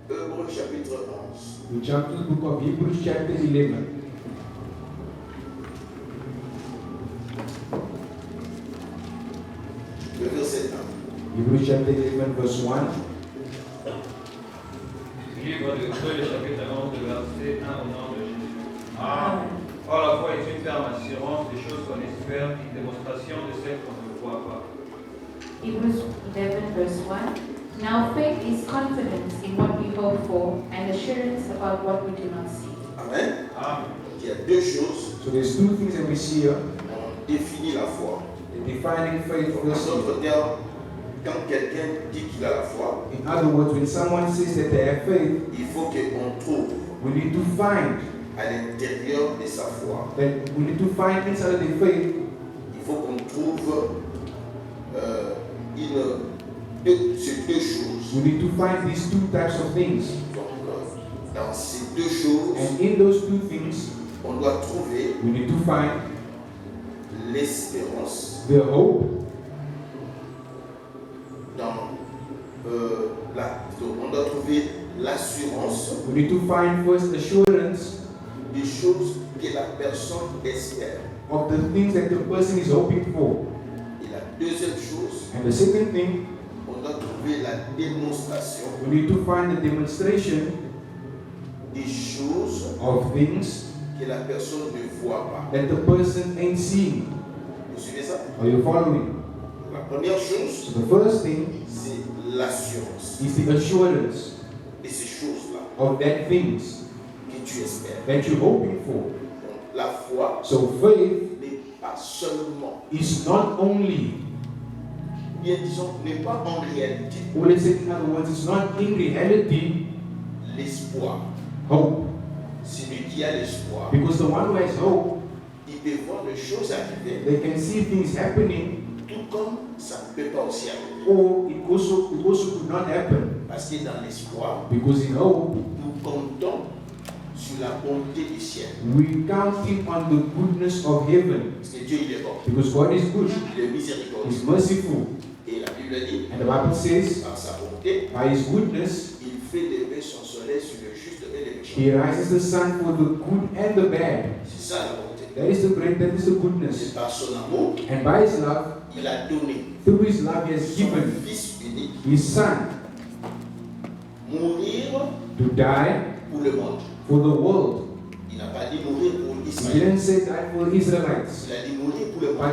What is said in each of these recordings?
Hébreux chapitre 11. We jump to the book of Hebrews chapter 11. Le verset 1. Hebrews chapter 11 verse 1. Livre de Hébreux, le chapitre 11, le verset 1 au nom de Jésus. Amen. Or la foi est une ferme assurance des choses qu'on espère, une démonstration de celles qu'on ne voit pas. Hebrews 11 verse 1. Now faith is confidence in what we hope for and assurance about what we do not see. Amen. Amen. Il y a deux choses. So there's two things that we see here. On définit la foi. The defining faith En first. d'autres termes, quand quelqu'un dit qu'il a la foi, In other words, when someone says that they have faith, il faut qu'on trouve we need to find à l'intérieur de sa foi. that we need to find inside of the faith. Il faut qu'on trouve ces deux choses. We need to find these two types of things. Donc, dans ces deux choses, And in those two things, on doit trouver we need to find l'espérance the hope. On doit trouver l'assurance We need to find first assurance des choses que la personne espère. of the things that the person is hoping for. Et la deuxième chose, And the second thing, on doit trouver la démonstration we need to find the demonstration des choses of things que la personne ne voit pas. that the person ain't seeing. Vous suivez ça? Are you following? La première chose, So the first thing c'est l'assurance is the assurance de ces choses-là of that things que tu espères. that you're hoping for. Donc, la foi So faith n'est pas seulement, is not only, bien disons, n'est pas en réalité or let's say in other words, it's not in reality l'espoir. hope. Celui qui a l'espoir, Because the one who has hope, il peut voir les choses arriver, they can see things happening, tout comme ça ne peut pas aussi arriver. or it also could not happen. Parce que dans l'espoir, Because in hope, nous comptons sur la bonté du ciel. we counting on the goodness of heaven. Parce que Dieu, il est bon, Because God is good, il est miséricordieux. He's merciful. Et la Bible dit, And the Bible says, par sa bonté, by His goodness, il fait lever son soleil sur le juste et le He méchant. rises the sun for the good and the bad. C'est ça la bonté. That is the great, that is the C'est goodness. par son amour, And by His love, il a donné through His love, He has son given Fils unique His Son mourir to die pour le monde. for the world. Il n'a pas dit mourir pour He Israël. didn't say die for Israelites, Il a dit mourir pour le monde.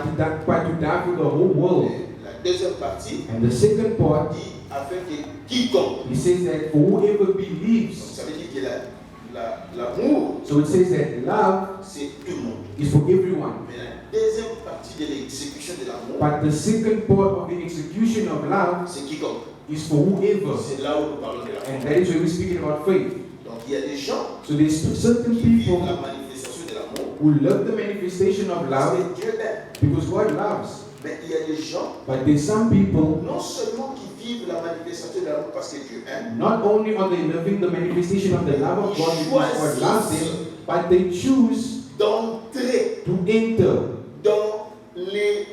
but to die for the whole world. Et la deuxième partie And the second part, dit afin que quiconque. He says that for whoever Donc, believes. ça veut dire que l'amour, So it says that love c'est tout le monde. is for everyone. Mais la deuxième partie de l'exécution de l'amour, But the second part of the execution of love c'est quiconque. is for whoever. C'est là où nous parlons de And l'amour. that is when we're speaking about faith. Donc il y a des gens So there's certain qui vivent people la manifestation de l'amour who love the manifestation of parce love que Dieu aime. because God loves. Mais il y a des gens, But there's some people, non seulement qui vivent la manifestation de l'amour parce que Dieu aime, not only are they living the manifestation of the love of God because God loves them, but they choose d'entrer to enter dans les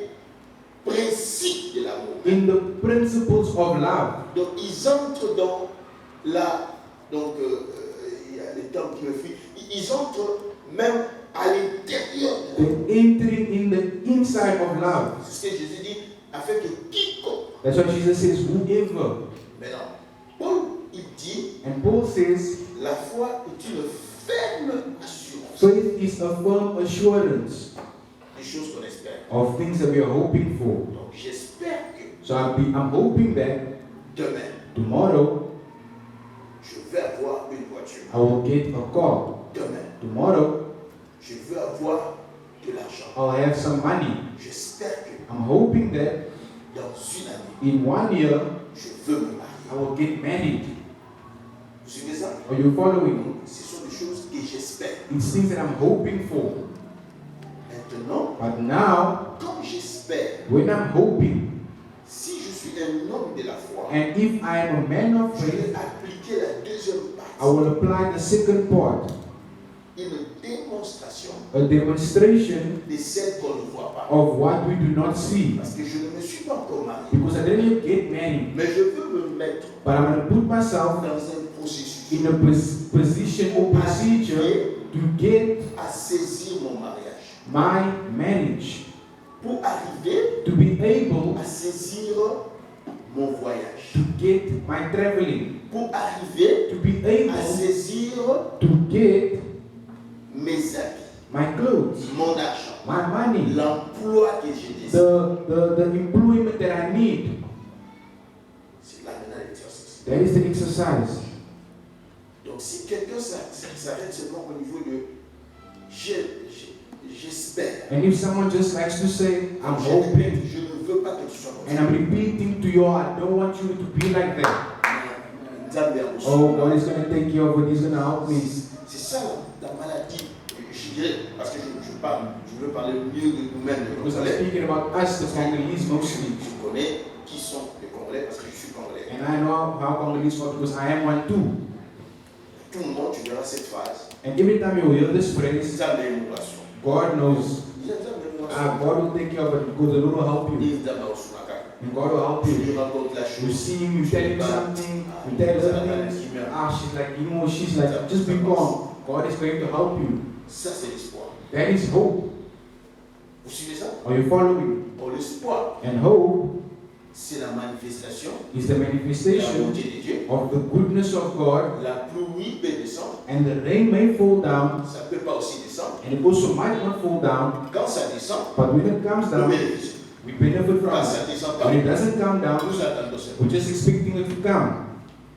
principes de l'amour. in the principles of love. Donc ils entrent dans la... Donc il y a les termes qui me fuient. Ils entrent même à l'intérieur de l'amour. They're entering in the inside of love. C'est ce que Jésus dit, afin que quiconque. That's why Jesus says, whoever. Maintenant, Paul, il dit, And Paul says, la foi est une ferme assurance faith is a firm assurance des choses qu'on espère. of things that we are hoping for. Donc j'espère que So I'm hoping that demain, tomorrow je vais avoir une voiture. I will get a car. Demain, Tomorrow je veux avoir de l'argent. I'll have some money. J'espère que I'm hoping that dans une année, in 1 year je veux me marier. I will get married. Vous suivez ça? Are you following? Donc, ce sont des choses que j'espère. It's things that I'm hoping for. Maintenant, But now, comme j'espère, when I'm hoping, si je suis un homme de la foi, and if I am a man of je vais faith, appliquer la deuxième I partie. will apply the second part, Une démonstration a demonstration de celle qu'on ne voit pas. of what we do not see. Parce que je ne me suis pas encore marié. Because I didn't yet get married. Mais je veux me mettre But I'm going to put myself dans un processus in a position or procedure to get à saisir mon mariage, my marriage, pour arriver to be able à saisir mon voyage, to get my traveling, pour arriver to be à able saisir to get mes habits, my clothes, mon argent, my money, l'emploi que je désire. the employment that I need. C'est là maintenant l'exercice. That is the exercise. Donc si quelqu'un s'arrête seulement au niveau de j'espère, And if someone just likes to say, I'm je répète, hoping, je ne veux pas que tu sois comme and ça. I'm repeating to you, I don't want you to be like that. Oh, God is going to take care of it, He's going to help me. C'est ça la maladie, je dirais, parce que je veux parler mieux de nous-mêmes, les Because I'm Congolais. speaking about us, the Congolese mostly. Je connais qui sont les Congolais parce que je suis Congolais. And I know how Congolese are because I am one too. Tout le monde, tu verras cette phrase. And every time you hear this phrase, Ils ont des émotions. God knows. Ils ont des émotions. God will take care of it because the Lord will help you. Ils ont des émotions. And God will help Tu you. lui racontes la You chose. see him, you tell him something, you tell her things. She's like, she's like, just be calm. God is going to help you. Ça, c'est l'espoir. That is hope. Vous suivez ça? Are you following? Pour l'espoir, And hope c'est la manifestation is the de la manifestation bonté de Dieu. of the goodness of God. La pluie peut descendre. And the rain may fall down, Ça ne peut pas aussi descendre. and it also might not fall down. Quand ça descend, But when it comes nous down, bénéficions. we benefit from Quand it. ça ne descend pas, When it doesn't come down, nous attendons seulement. we're just expecting it to come.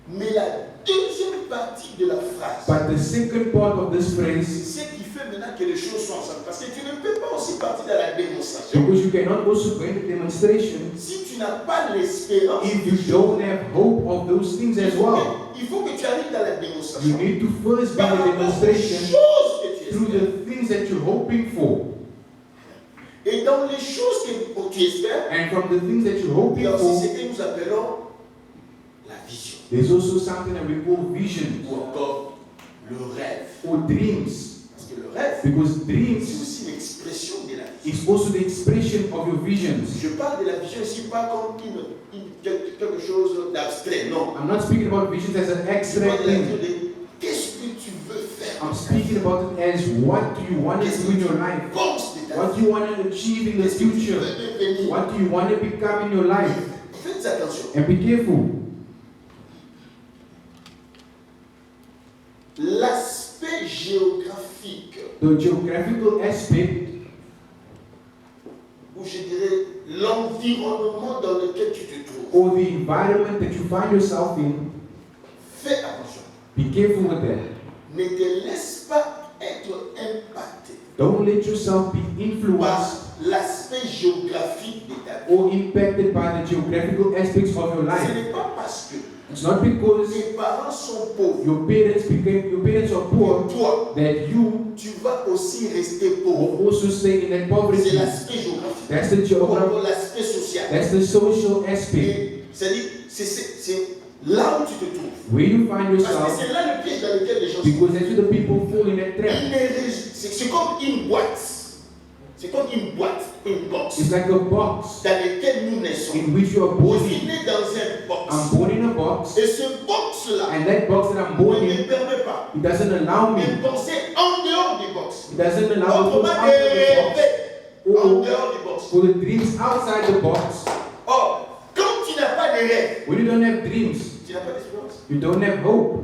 Mais la deuxième partie de la phrase, But the second part of this c'est phrase, ce qui fait maintenant que les choses sont ensemble. Parce que tu ne peux pas aussi partir dans la démonstration because you cannot also go into demonstration si tu n'as pas l'espérance. if you don't have hope of those things as well. Il faut que tu arrives dans la You démonstration need to first be par in the rapport aux demonstration choses que tu through espères. the things that you're hoping for. Et dans les choses que tu espères, And from the things that you're il hoping y a aussi for, ce que nous appelons la vision there's also something that we call vision ou encore le rêve. or dreams. Parce que le rêve, Because c'est dreams aussi l'expression de la vision. is also the expression of your visions. Je parle de la vision ici pas comme quelque chose d'abstrait, non. I'm not speaking about visions as an Je parle abstract de la thing. vision de qu'est-ce que tu veux faire. I'm speaking about it as what do you want to Qu'est-ce do que in tu your life? penses de ta What do vie. you want to achieve in the Qu'est-ce que tu future? veux devenir. What do you want to become in your life? Faites attention. And be careful. L'aspect géographique, The geographical aspect, ou je dirais l'environnement dans lequel tu te trouves, or the environment that you find yourself in, fais attention. be careful with that. Ne te laisse pas être impacté Don't let yourself be influenced par l'aspect géographique de ta vie. or impacted by the geographical aspects of your Ce life. n'est pas parce que It's not because tes parents sont pauvres your parents are poor que toi, that you tu vas aussi rester pauvre. will also stay in that C'est poverty. l'aspect géographique. That's the Ou geography. encore l'aspect social. That's the social aspect. Et c'est-à-dire, c'est là où tu te trouves. Where you find Parce que yourself, c'est là le piège dans lequel les gens sont. because that's where the people fall in that trap. C'est comme une boîte. C'est comme une boîte, une box, It's like a box dans laquelle nous naissons. in which you are born Je suis in. né dans un box. I'm born in a box, Et ce box-là and that box that I'm ne born me in, permet pas it doesn't allow me. de penser en dehors du box. It doesn't allow me to Autrement, go out of the des box rêves en or dehors du box. for the dreams outside the box. Or, quand tu n'as pas de rêve, When you don't have dreams, tu n'as pas d'espérance. you don't have hope.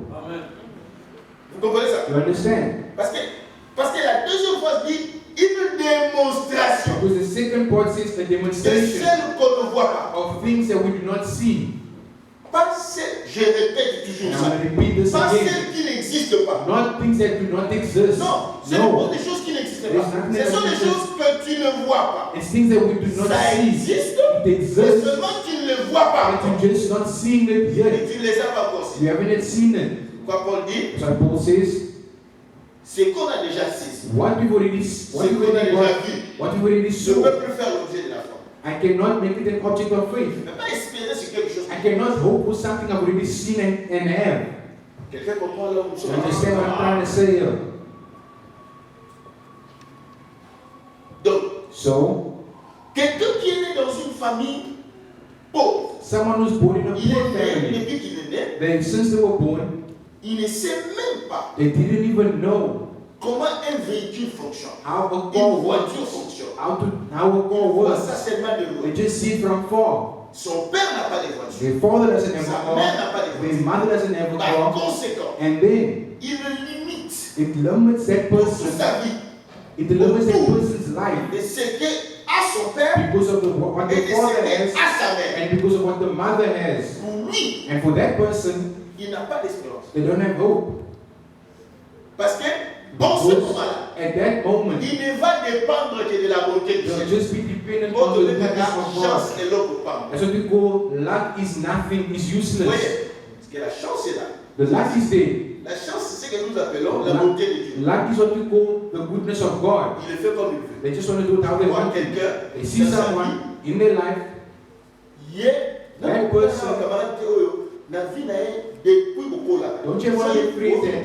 Vous comprenez ça? You understand? Parce que la deuxième phrase dit une démonstration Because the second part says a de demonstration celle qu'on ne voit pas. of things that we do not see. Pas celle, je répète toujours And I'm ça, going to repeat this pas again. celle qui n'existe pas. Not things that do not exist. Non, ce n'est pas No. des choses qui n'existent There's pas. nothing Ce that sont des exists. choses que tu ne vois pas. It's things that we do not Ça see. existe, It mais exists, seulement tu ne les vois pas. but you're just not seeing it yet. Et tu ne les as pas encore. You haven't yet seen it. Quoi Paul dit? So Paul says, Ce qu'on a déjà saisi, what you've already ce qu'on a déjà got, vu, what you've already ne saw, peut plus faire l'objet de la foi. I cannot make it an object of Tu ne faith. peux pas espérer sur quelque chose. I cannot hope for something I've already seen and have. Quelqu'un comprend là où nous You sommes? understand what I'm trying to say here? Donc, So, quelqu'un qui est né dans une famille pauvre, someone who's born in a il poor est né, family, depuis qu'il est né, since they were born, Ils ne savent même pas They didn't even know comment un véhicule fonctionne. how a Une car voiture works. fonctionne. How a car On voit ça works. seulement de They loin. just see it from far. Son père n'a pas de voiture. Their father doesn't have a Sa mère n'a car. pas de Their voiture. mother doesn't have a Par car. conséquent, And then il le limite it limits that pour toute person. sa vie. It limits that person's life Et c'est que à son père because of what et the de father ce has à sa mère. and because of what the mother has. Pour lui, And for that person, il n'a pas d'espérance. they don't have hope. Parce que, en ce Because moment-là, at that moment, il ne va dépendre que de la bonté du they'll Seigneur. just be dependent Pour on te the donner la goodness of God. chance et l'eau pour pas. That's what we call luck is nothing, is Vous useless. voyez, parce que la chance est là. The luck is there. La chance, c'est ce que nous appelons la bonté de Dieu. Luck is what we call the goodness of God. Il le fait comme il veut. They just want to do it how they Voir want to. quelqu'un, They see dans sa vie, someone in their life, yeah, that person, na vie na ye depuis beaucoup là. don't you want to pray that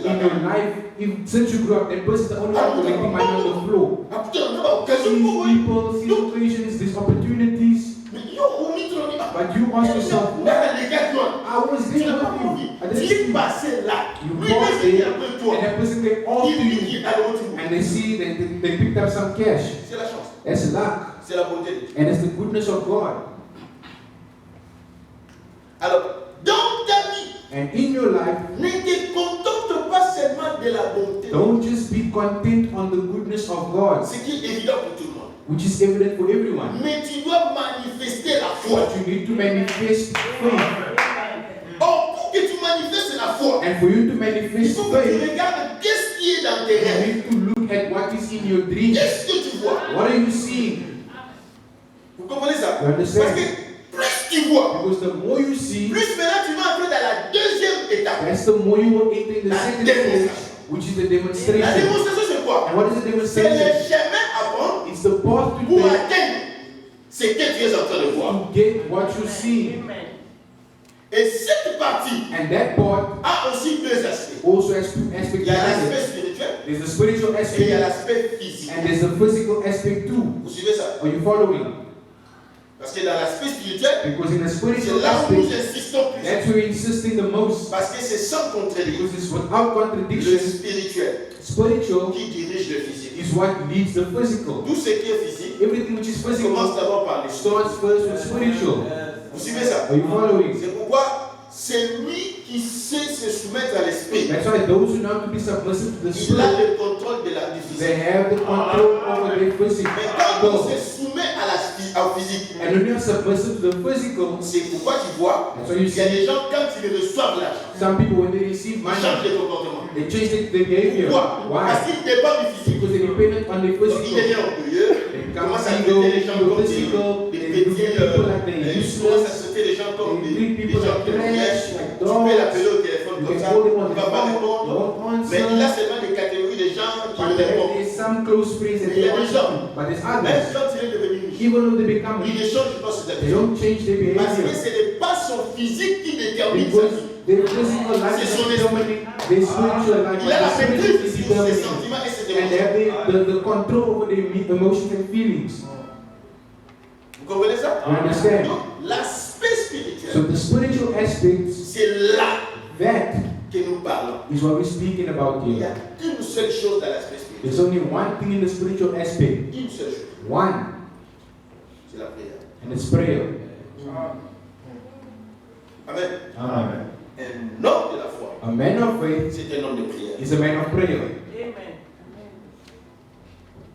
in your life, if since you grew up, that person is the only one collecting money on the floor. See people, see situations, these opportunities, but you ask yourself, I was there with you. I didn't see you. You pass there, and that person came all to you, and they see that they picked up some cash. C'est la chance, That's luck, c'est la bonté de Dieu. and it's the goodness of God. Alors, dans ta vie, And in your life, ne te contente pas seulement de la bonté, don't just be content on the goodness of God, ce qui est évident pour tout le monde. which is evident for everyone. Mais tu dois manifester la foi. But you need to manifest faith. Or, pour que tu manifestes la foi, And for you to il manifest faut que tu faith, regardes qu'est-ce qui est dans tes you rêves. need to look at what is in your dreams. Qu'est-ce que tu vois? What are you seeing? Vous comprenez ça? You understand? Parce que plus tu vois, Because the more you see, plus maintenant tu vas entrer dans la deuxième étape. that's the more you will enter in the La second stage, démonstration. which is the La demonstration. démonstration, c'est quoi? And what is the C'est demonstration? le chemin à prendre It's the path to pour take atteindre ce que tu es en train de voir. to get what you see. Et cette partie And that part a aussi deux aspects. also has two aspects Il y a behind l'aspect it. spirituel There's the spiritual et il y a aspect l'aspect physique. and there's the physical aspect too. Vous suivez ça? Are you following? Parce que dans l'aspect spirituel, Because in the c'est spiritual là où nous aspect, insistons plus. that's where we're insisting the most. Parce que c'est sans contredire Because it's without le contradiction. spirituel Spiritual qui dirige le physique. is what leads the physical. Tout ce qui est physique Everything which is physical commence d'abord par les starts first with spiritual. Vous suivez ça? Are you following? C'est pourquoi c'est lui qui sait se soumettre à l'esprit. That's why those who know to be submissive to the Il a spirit, le contrôle du they physique. have the control over their physical. Mais quand on se soumet à au physique, And when you're submissive to the physical, c'est pourquoi tu vois, that's why you il y a see des gens quand ils reçoivent l'argent, some people when they receive ils money, changent de comportement. they change their behavior. Pourquoi? Parce Why? qu'ils dépendent du physique. Because they're dependent on their Donc il physical. devient orgueilleux, They il become commence à ego, traiter les gens comme egotistical, des they look petits, at people like they're il commence à useless. traiter les gens comme They des treat people gens like qui trash, piègent. like Tu peux l'appeler dogs. au téléphone You comme can ça, call them on il the ne va pas phone, répondre. they won't Mais il a answer. seulement des catégories de gens qui But lui répondent. there's some close friends that Mais il y they a des answer. gens, But there's même others, quand il est devenu riche, even though they become il ne rich, change pas ses they habitudes. don't change their Parce que behavior. ce n'est pas son physique qui détermine sa Because vie. their physical life C'est is son determining their spiritual life. Il a la But the maîtrise spiritual is sur ses determining. sentiments et ses And they émotions. have the control over their emotions and feelings. Vous comprenez ça? You understand? Donc, l'aspect So spirituel, the spiritual aspects, c'est là that que nous parlons. is what we're speaking about Il n'y here. a qu'une seule chose dans l'aspect spirituel. There's only one thing in the spiritual aspect. Une seule chose. One, C'est la prière. and it's prayer. Amen. Amen. Un homme de la foi, A man of faith c'est un homme de prière. is a man of prayer.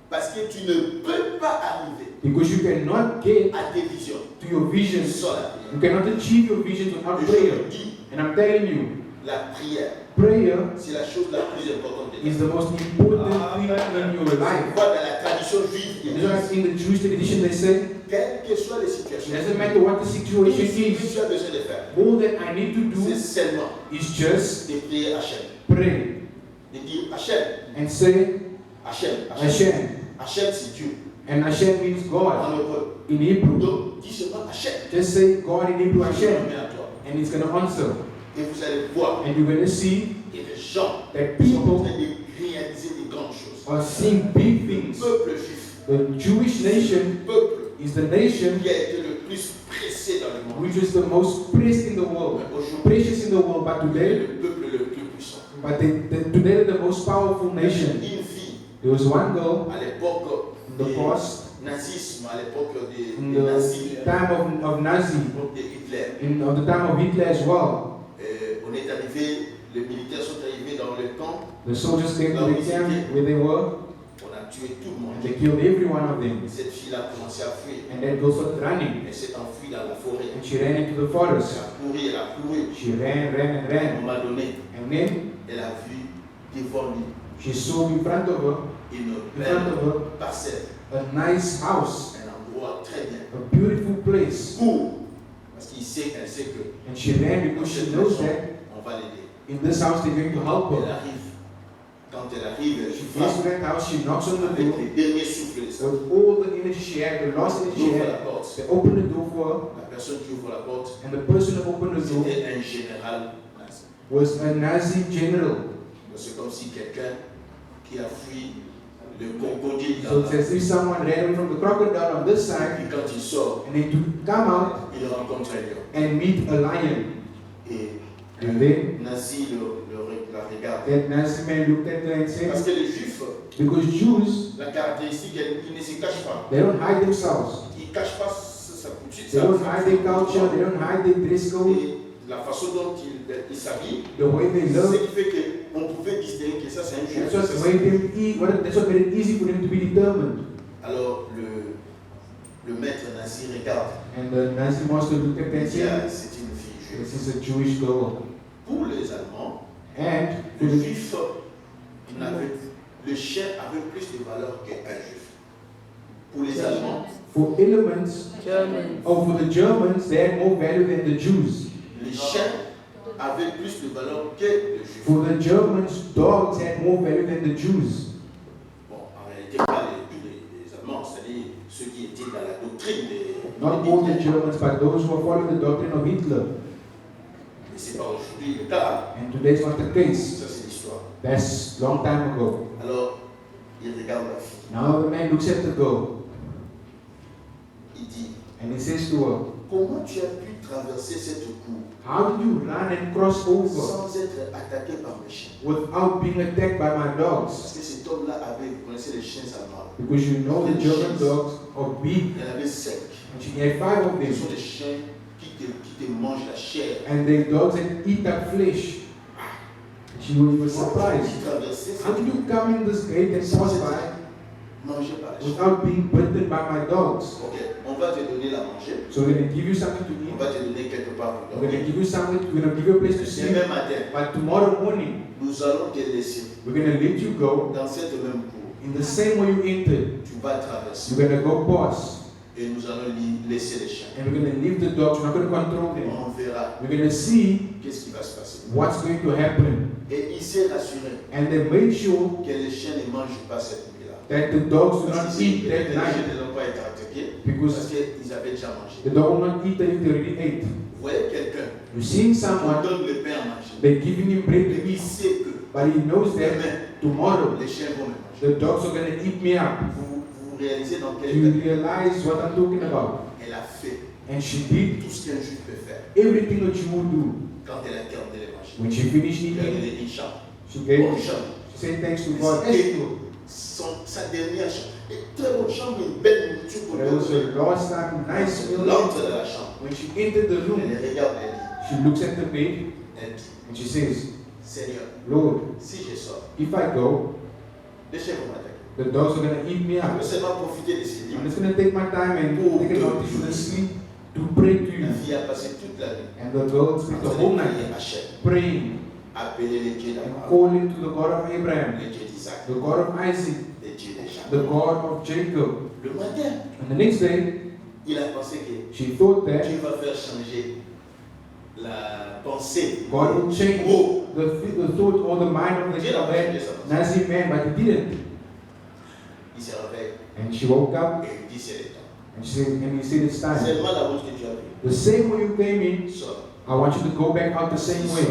Parce que tu ne peux pas arriver Because you cannot get à tes visions to your visions. sans la prière. You cannot achieve your visions without Et je prayer. te dis, And I'm telling you, la prière, prayer c'est la chose la plus importante de ta is vie. the most important thing in your life. Vois dans la tradition juive, il You know, in the Jewish tradition, they say, quelles que soient les it situations, doesn't matter what the tout ce situation que is, tu as besoin de faire, all that I need to c'est do seulement is just de prier Hachem. pray De dire Hachem, and say, Hachem, Hashem. Hachem, c'est Dieu. And Hashem means God En hébreu. in Hebrew. Donc, dis seulement Hachem. Just say God in Hebrew, Je Hashem, remets à toi. and it's going to answer. Et vous allez voir And you're going to see que les gens that sont en people train de réaliser des grandes choses. are seeing big Le things. peuple juif, The Jewish nation le peuple is the nation qui a été le plus pressé dans le monde. which is the most precious in the world, Mais aujourd'hui, precious in the world. But c'est today, le peuple le But today they're the most powerful nation. Une fille, There was one girl à l'époque in the du past, nazisme, à l'époque in des the nazis, time of Nazi, de Hitler. of the time of Hitler as well. On est arrivé, les militaires sont arrivés dans le camp, The soldiers came to the camp where they were, on a tué tout le monde. and they killed every one of them. Cette fille-là a commencé à fuir. And that girl started running, Elle s'est enfuie dans la forêt. and she ran into the Elle forest. a couru, elle a couru. She ran and À un ran, moment donné, and then elle a vu devant lui she saw in front of her, une in belle front of her, parcelle, a nice house, un endroit très bien. a beautiful place. Court, parce qu'elle sait que And she ran because she knows that on va l'aider. in this house they're going to help Elle her. arrive. Quand elle arrive, elle She frappe gets to that house, she knocks on the avec door. les derniers souffles de sa vie. With all the energy she had, the last Elle energy she ouvre had, la porte. they open the door for her, La personne qui ouvre la porte, and the person who opened the door c'était un général nazi. was a Nazi general. C'est comme si quelqu'un qui a fui le crocodile So dans it's la as if someone ran away from the crocodile on this Et side, puis quand il sort, and then to come out il rencontre un lion. and meet a lion. Et And then Nazi la regarde. that Nazi man looked at her and said, Parce que les Juifs, because Jews, la caractéristique, ils ne se cachent pas. they don't hide themselves. Ils ne cachent pas sa coutume. They don't hide their culture, they don't hide their dress code, Et la façon dont ils s'habillent, the way they c'est ce live. qui fait qu'on pouvait distinguer que ça c'est un Juif. That's what made it easy for them to be determined. Alors le maître nazi regarde. And the Nazi master looked at her Il and dit, said, ah, c'est une fille juive. this is a Jewish girl. Pour les Allemands, And for le the, juif, le chien avait plus de valeur qu'un juif. Pour les Allemands, for elements, German. for the Germans, they had more value than the Jews. les chiens avaient plus de valeur que le juif. For the Germans, dogs had more value than the Jews. Bon, en réalité, pas tous les Allemands, c'est-à-dire ceux qui étaient dans la doctrine des Not all the Germans, but those who are following the doctrine of Hitler. Mais ce n'est pas aujourd'hui le cas. And today's not the case. Ça, c'est l'histoire. That's long time ago. Alors, il regarde la fille. Now the man looks at the girl Il dit, and he says to her, comment tu as pu traverser cette cour how did you run and cross over sans être attaqué par mes chiens? without being attacked by my dogs? Parce que cet homme-là avait, vous connaissez les chiens allemands. Because you know the German dogs are big, Il y en avait 5. and she had 5 of Ce them. sont des chiens qui te mangent la chair. And they dogs that eat up flesh. She was surprised. Qui traversait How cette did you come in this gate and pass by mangé par les chiens? without being bitten by my dogs? Ok, on va te donner la manger. So we're going to give you something to On eat. va te donner quelque part pour We're going to dormir. give you something. We're going to give you a place to sleep. Demain matin, But tomorrow morning, nous allons te laisser we're going to let you go dans cette même cour. in the same way you entered. Tu vas traverser You're going to go past. et nous allons laisser les chiens. And we're going to leave the dogs. We're not going to control them. On verra We're going to see qu'est-ce qui va se passer. what's going to happen. Et il s'est rassuré And they made sure que les chiens ne mangent pas cette nuit-là. that the dogs do Parce not que eat les that chiens night. ne vont pas être attaqués Because parce qu'ils avaient déjà mangé. the dog will not eat if they already ate. Vous voyez quelqu'un, You're seeing on someone, donne le pain à manger. they're giving him bread Et to il eat. sait que But he knows that demain, tomorrow les chiens vont me manger. the dogs are going to eat me up. Vous réalisez dans Do quel you état realize what I'm talking about? elle a fait And she did tout ce qu'un juif peut faire everything that you would do. quand elle a terminé les manger. When she finished Elle a eating, donné une chambre. she gave, Bonne chambre. she said thanks to Mais God. c'était sa dernière chambre. Et très bonne chambre, une belle nourriture pour There was dormir. a last time, nice Elle meal. entre dans la chambre. When she entered the room, Elle regarde, elle dit, she looks at the bed elle dit, and she says, Seigneur, Lord, si je sors, if I go, les chiens vont m'attaquer. the dogs are going to eat me Je up. veux seulement profiter de ces I'm livres. just going to take my time and take advantage of the sleep to pray to La you. fille a passé toute la nuit And the girl spent the whole night à Hachem, praying appeler les dieux and d'Abraham, calling to the God of Abraham, les dieux d'Isaac, the God of Isaac, les dieux de Jacob. the God of Jacob. Le matin, And the next day, il a pensé que she thought that Dieu va faire changer la pensée. God would change Oh, the thought or the mind of Dieu n'a pas changé that sa pensée. Nazi man, but he didn't. Il se réveille And she woke up et il dit c'est le temps. and he said, it's time. Seulement la route que tu as prise. The same way you came in, Sors. I want you to go back out the same way.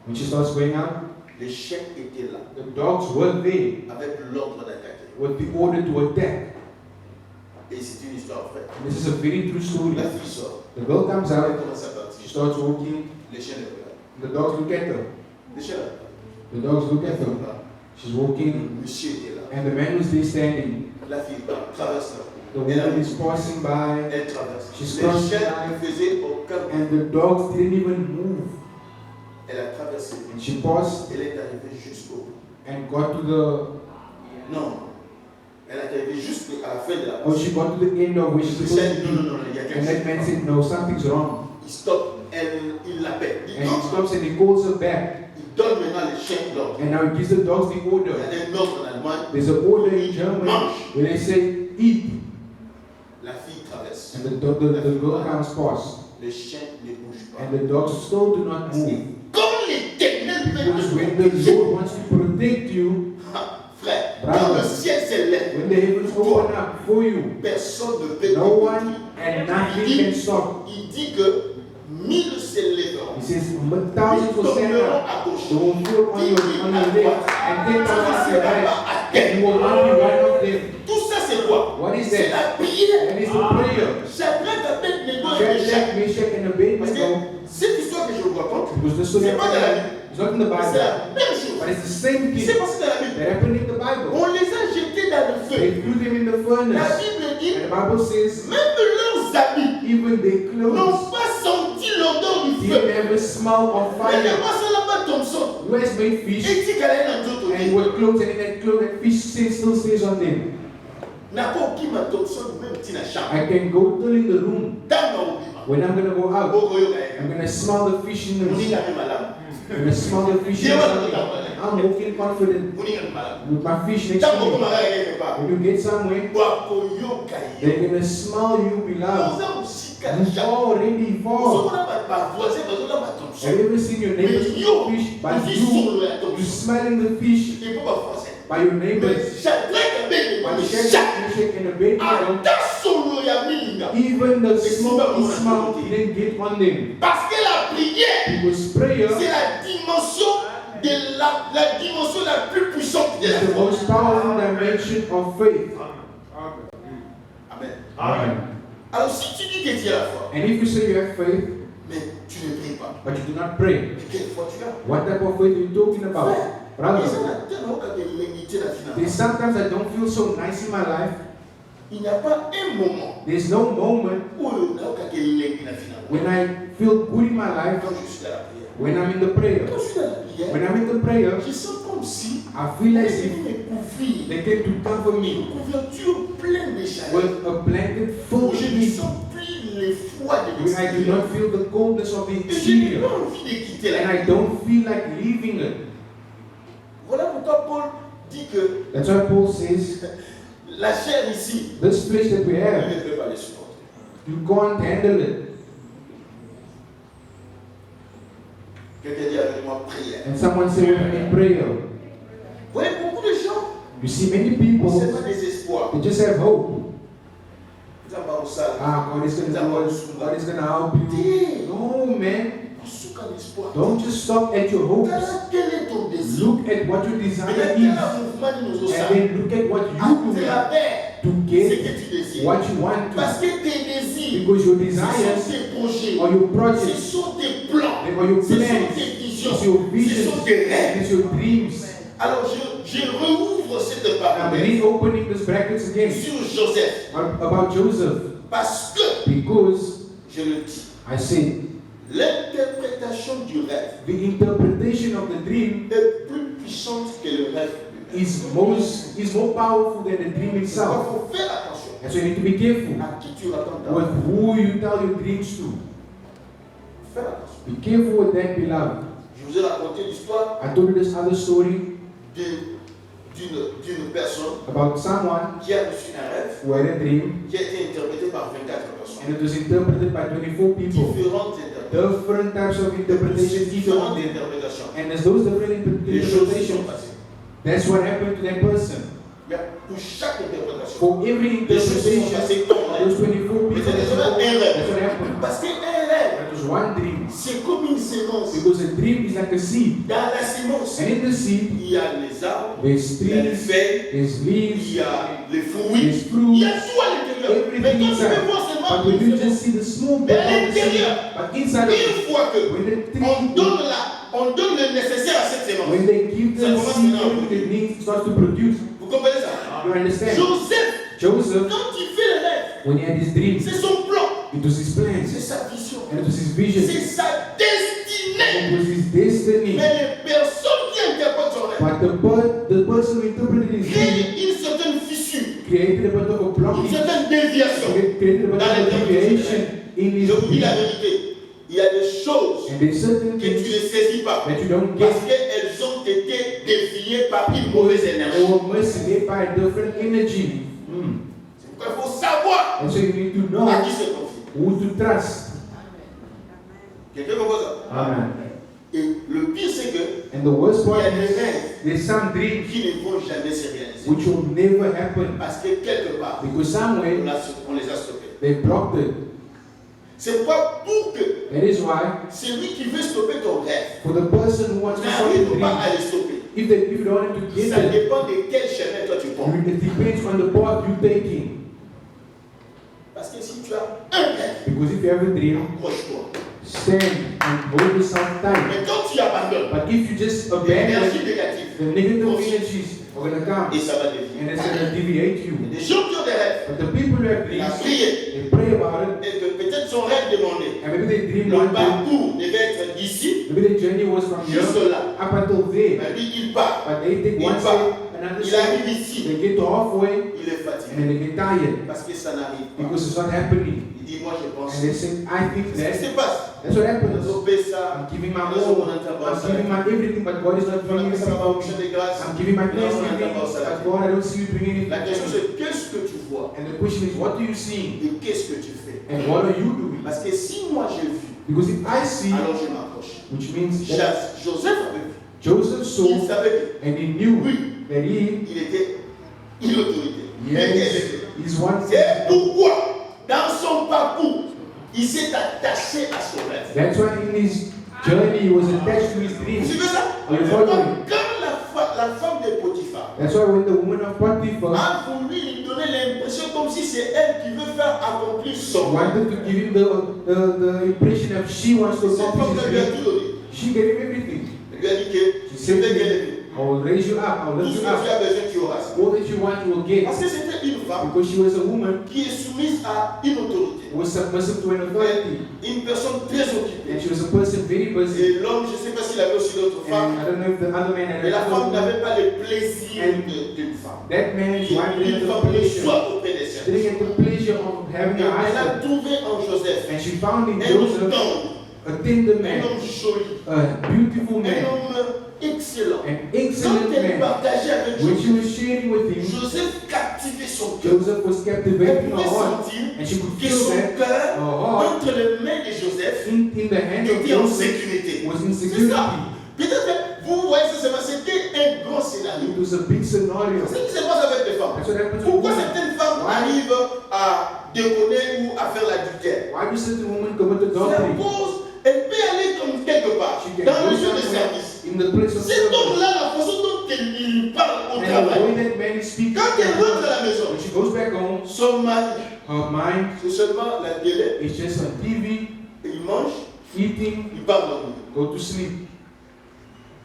When she starts going out, Les chiens étaient là the dogs were there avec l'ordre d'attaquer. with the order to attack. Et c'est une histoire vraie. And this is a very true story. La fille sort. The girl comes Elle out, commence à she partir. starts walking, Les chiens le regardent. the dogs look at her. Les chiens la regardent. The dogs look La at fille her. va. She's walking, Monsieur était là. and the man was there standing. La fille va, traverse là. The woman is passing by, Elle traverse. She's Les crossing chiens line. ne faisaient aucun bruit. and the dogs didn't even move. Elle a traversé. And she passed Elle est arrivée jusqu'au bout. and got to the, Non. Elle est arrivée jusqu'à la fin de la oh, she got to the end of where she's Il supposed said, to non, be. non, non, il y a quelque And that chose. man said, no, something's wrong. Il stoppe. Il l'appelle. Il And he stops and he calls her back. Il donne maintenant les chiens l'ordre. And now he gives the dogs the Il order. y a un ordre en Allemagne. There's an order in Germany Mange. where they say, eat. La fille traverse. And the girl comes past. Les chiens ne bougent pas. And the dogs still do not move. Comme l'Éternel Because veut when the Lord wants to protect you, frère, Bravo. quand le ciel s'élève, when the heavens open up for you, personne ne peut no te one and nothing can stop. Il dit que 1000 s'élèveront. He says, Ils thousands will stand tomberont up. à gauche. They will fall on your left, and 10,000 to your right. À And you will not be one of them. Tout ça c'est quoi? What is C'est that? la prière. That is the prayer. Shadrach, Abednego et Meshach. Shadrach, Meshach, and Parce que Abednego, cette histoire que je vous raconte, it was the story c'est of pas dans la Bible. Bible. It's not in the C'est Bible, la même chose. but it's the same Il s'est thing passé dans la Bible. that happened in the Bible. On les a jetés dans le feu. They threw them in the La furnace. Bible dit, And the Bible says, même leurs amis even their clothes n'ont pas senti l'odeur du feu. didn't have a smell of Mais le fire. roi Salomon Thompson, Who has made il fish dit qu'elle a un autre and what clothes and in that clothes that fish still stays on them. N'a pas qui m'a Thompson même dit la chambre. I can go till in the room Dans ma oubli. when I'm gonna go out. Boko yo gaye. I'm gonna smell the fish in Muni the na mi malam. I'm gonna smell the fish in the I'm walking confident Muni na mi malam. with my fish next Tant to boko me. mara gaye pa. When you get somewhere, Boko yo gaye. they're gonna smell you, beloved. Oza musika You chambre. already fall. Ozona ba voisin bazona ba Thompson. Have you ever seen your neighbors Mais yo, fish? But tu you solo ya you Thompson. smelling the fish Il faut pas voisin. by your Mais neighbors. Shadrach, Abednego, By Meshach, Shadrach, Meshach, and Abednego, ata solo ya milinga. even the smoky smell didn't get on them. Parce que la prière, It was prayer. c'est la dimension de la dimension la plus puissante de la It's the foi. most powerful dimension of faith. Amen. Amen. Alors si tu dis que tu as la foi, And if you say you have faith, mais tu ne pries pas, but you do not pray, mais quelle foi tu as? what type of faith are you talking about? Et Brother, ça n'a tellement qu'à l'unité la there's finale. sometimes I don't feel so nice in my life. Il n'y a pas un moment There's no moment où il n'y a qu'à l'unité la finale. when I feel good in my life, Quand je suis dans la prière, when I'm in the prayer. quand je suis dans la prière, When I'm in the prayer, je sens comme si I feel as il if me couvrit they came to cover une me couverture pleine de chaleur. with a blanket full of Je ne heat. sens plus le froid de When I do l'extérieur. not feel the coldness of the Et je n'ai exterior. pas envie de quitter la And I don't feel like leaving it. Voilà pourquoi Paul dit que That's why Paul says, la chair ici, this flesh that we il have, ne peut pas le supporter. you can't handle it. Quelqu'un dit avec moi prière. And someone said in prayer, Vous voyez, beaucoup de gens, you see many people, c'est pas désespoir. they just have hope. Ils en parlent au salle. Ah, God is gonna do us, God is gonna help you. No, man, Ils sont qu'à l'espoir. don't just stop at your hopes. Quel est ton désir? Look at what your Mais il y desire a is, un mouvement de nos and ossaires. then look at what À you do travers to ce get que tu désires. what you want Parce to. que tes désirs, Because your ce desires sont tes projets, or your ce projects, sont tes plans, they are your ce sont plans, tes visions, it's your ce visions, sont tes rêves. and it's your dreams. Alors je rouvre cette I'm parenthèse reopening this brackets again sur Joseph. about Joseph Parce que, because je le dis, I said l'interprétation du rêve the interpretation of the dream est plus puissante que le rêve. is more powerful than the dream Il itself. faut faire attention And so you need to be careful à qui tu racontes ta with vie. who you tell your dreams to. Fais attention. Be careful with that, beloved. Je vous ai raconté l'histoire I told you this other story d'une personne about someone qui a reçu un rêve who had a dream qui a été interprété par 24 personnes. and it was interpreted by 24 people. Différentes interprétations. Different types of interpretations, each Différentes of them. interprétations. And as those different Les choses se sont interpretations, passées. that's what happened to that person. Mais pour chaque interprétation, For every les choses se sont interpretation passées comme of un those rêve. 24 Mais people, c'était that's un rêve. what happened. Parce qu'un rêve, That was one dream. c'est comme une sémence. Because a dream is like a seed. Dans la sémence, And in the seed, il y a les arbres, there's il y a les trees, feuilles, there's il leaves, y a les fruits, there's il fruit, y a tout à l'intérieur. Mais everything quand tu veux inside. voir seulement But when you une just sémence, see the small Mais part à of the seed, l'intérieur, but inside of it, une fois que when the on tree, donne le nécessaire à cette sémence, when they give if the seed it needs starts to produce. Vous comprenez ça? You understand? Joseph, Joseph, quand il fait le rêve, when he had his dream, c'est son plan, it was his c'est plans sa vision, and it was his vision. c'est sa destinée. It was his destiny. Mais les personnes qui interprètent son rêve But the person who interpreted his dream créent une certaine fissure, created a bit of a une blockage, certaine déviation. created a bit of a deviation in his Je vous dis la dream. vérité, il y a des choses And there's certain que tu things ne saisis pas that you don't parce get. qu'elles ont été déviées par une mauvaise They énergie. were misled by a different energy. C'est pourquoi il faut savoir And so you need to know à qui se confier. who to trust. Quelqu'un comprend ça? Amen. Et le pire, c'est que And the worst il y part a des is rêves there's some dreams qui ne vont jamais se réaliser. which will never happen Parce que quelque part, because somewhere on les a stoppés. they blocked it. C'est pourquoi pour que That is why celui qui veut stopper ton rêve for the person who wants to stop the n'arrive pas dream, à les stopper. if you don't want to get Ça it, dépend de quel chemin toi tu prends. it depends on the path you're taking. Parce que si tu as un rêve, Because if you have a dream, accroche-toi. stand and hold yourself tight. Mais quand tu abandonnes, But if you just l'énergie abandon négative, the negative energies are going to come et ça va and dévier. it's going to deviate you. Les gens qui ont des rêves, But the people who have il a dreams, prié, they pray about it, et que peut-être son rêve demandé, and maybe they dream le one day, parcours devait être d'ici maybe the journey was from here jusque là. up until there. Mais lui, il part, But they take Il one part. step, another il step, arrive ici, they get to halfway, il est and fatigué. then they get tired Parce que ça n'arrive pas. because it's not happening. Il dit, moi je pense. And they say, I think C'est ce qui that se passe. that's what happens. Développer ça. I'm giving my Raison all, mon intervention. I'm giving my everything, but God is not On doing appelle ça la anything. fonction des grâces. I'm giving my Raison mon thanksgiving, intervention. but God, I don't see you doing anything. La question c'est qu'est-ce que tu vois And the question is, what do you see? et qu'est-ce que tu fais? And what are you doing? Parce que si moi j'ai vu, Because if I see, alors je m'approche. which means that Joseph avait vu. Joseph Il saw savait and he knew Oui. that qu'il était une autorité. Mais elle yes, était. he's one. C'est pourquoi, dans son parcours, il s'est attaché à son rêve. That's why in his journey he was attached to his Vous dream. suivez ça? Are you C'est following? comme quand la femme de Potiphar That's why when the woman of Potiphar a voulu lui donner l'impression comme si c'est elle qui veut faire accomplir son rêve. wanted to give him the impression that she wants to Cette femme accomplish lui a his tout dream, donné. she gave him everything. Elle lui a dit que She je said vais to qu'elle him, I will raise you up, I will tout lift ce you que tu up. as besoin, tu auras ça. All that you want, you will get. Parce que c'était une femme Because she was a woman qui est soumise à une autorité. who was submissive to an authority. Une personne très And occupée. she was a person very busy. Et l'homme, je ne sais pas s'il avait aussi d'autres And femmes, I don't know if the other man had mais la another femme woman. n'avait pas le plaisir And d'une femme. That man's wife didn't Une have femme the qui pleasure. soit auprès des She services. didn't get the pleasure of having Et a elle a husband. trouvé en Joseph And she found in un homme Joseph tendre, a tender un man, homme joli, a beautiful un man, homme excellent. an Quand excellent elle man. partageait avec When she Joseph, was sharing with him, Joseph captivait son cœur. Joseph was Elle captivating her pouvait heart. sentir And she could que feel son that cœur, her heart entre les mains de Joseph, in the hand of était en Joseph sécurité. was in C'est security. ça. Peut-être que vous voyez ça, c'était un grand scénario. It was a big scenario. C'est ce qui se passe avec les femmes. That's what happens with Pourquoi women. certaines femmes arrivent à déconner ou à faire l'adultère? Why do certain women commit C'est à adultery? cause, elle peut aller comme quelque part, She can dans go le lieu de somewhere service. in the place of Cet service. homme-là, la façon dont il parle au And the travail, way that man speaks, quand elle rentre à la maison, when she goes back home, son mari, her mind c'est seulement la télé, is just on TV, il mange, eating, il part dormir. go to sleep.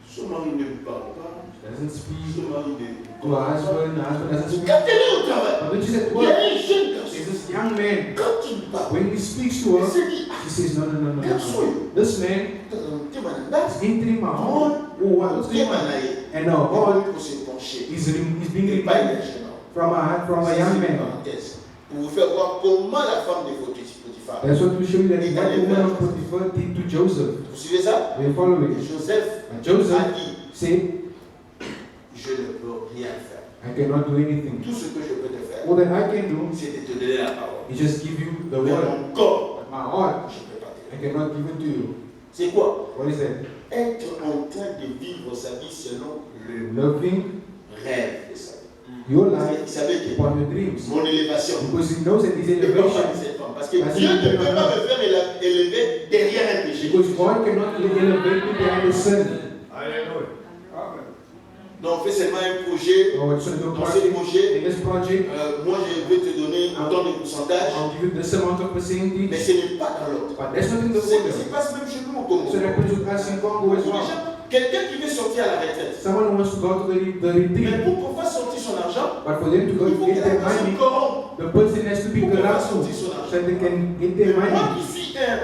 Son mari ne lui parle pas, Doesn't speak son mari ne lui to her husband, the husband doesn't speak. Quand elle est au travail, But when she's at il y work, a un jeune garçon. there's this young man. Quand il parle, When he speaks to il her, se dit, ah, she says, no, no, no, no, no. This man t'es malade. is entering my heart. Oh, wow, what's T'es going on? malade. And her heart Pour se pencher. is being Il n'est pas removed énergique. from a young man. Pour vous faire voir comment la femme de Potiphar. That's what we show you that what the woman of Potiphar did to Joseph. Vous suivez ça? We follow Et it. Joseph And Joseph a dit, said, je ne peux rien faire. I cannot do anything. Tout ce que je peux te faire, All that I can do c'est de te donner la parole. is just give you the Mais word. mon corps, But my heart, je ne peux pas te I donner. cannot give it to you. C'est quoi? What is that? Être en train de vivre sa vie selon le Loving rêve de sa vie. your Parce life qu'il savait que upon your dreams. mon élévation Because he knows that his dépend pas de elevation, cette femme. Parce que Dieu ne peut pas me faire élever derrière un péché. because God cannot elevate me behind the sin. Alléluia. Amen. Donc on fait seulement un projet. Oh, it's a good Dans ce project. projet, In this project, moi je vais te donner autant de pourcentage, I'll give you this amount of mais percentage. ce n'est pas dans l'ordre. But that's not in the C'est ce qui order. se passe même chez nous au Congo. So that happens with us in Congo as Les well. gens, quelqu'un qui veut sortir à la retraite. Someone who wants to go to the Mais retreat, pour pouvoir sortir son argent, but for them to go il faut to que get la their personne money, corrompe. the person has to be Pour pouvoir corrupt sortir so son argent. that they can get their Moi money. qui suis un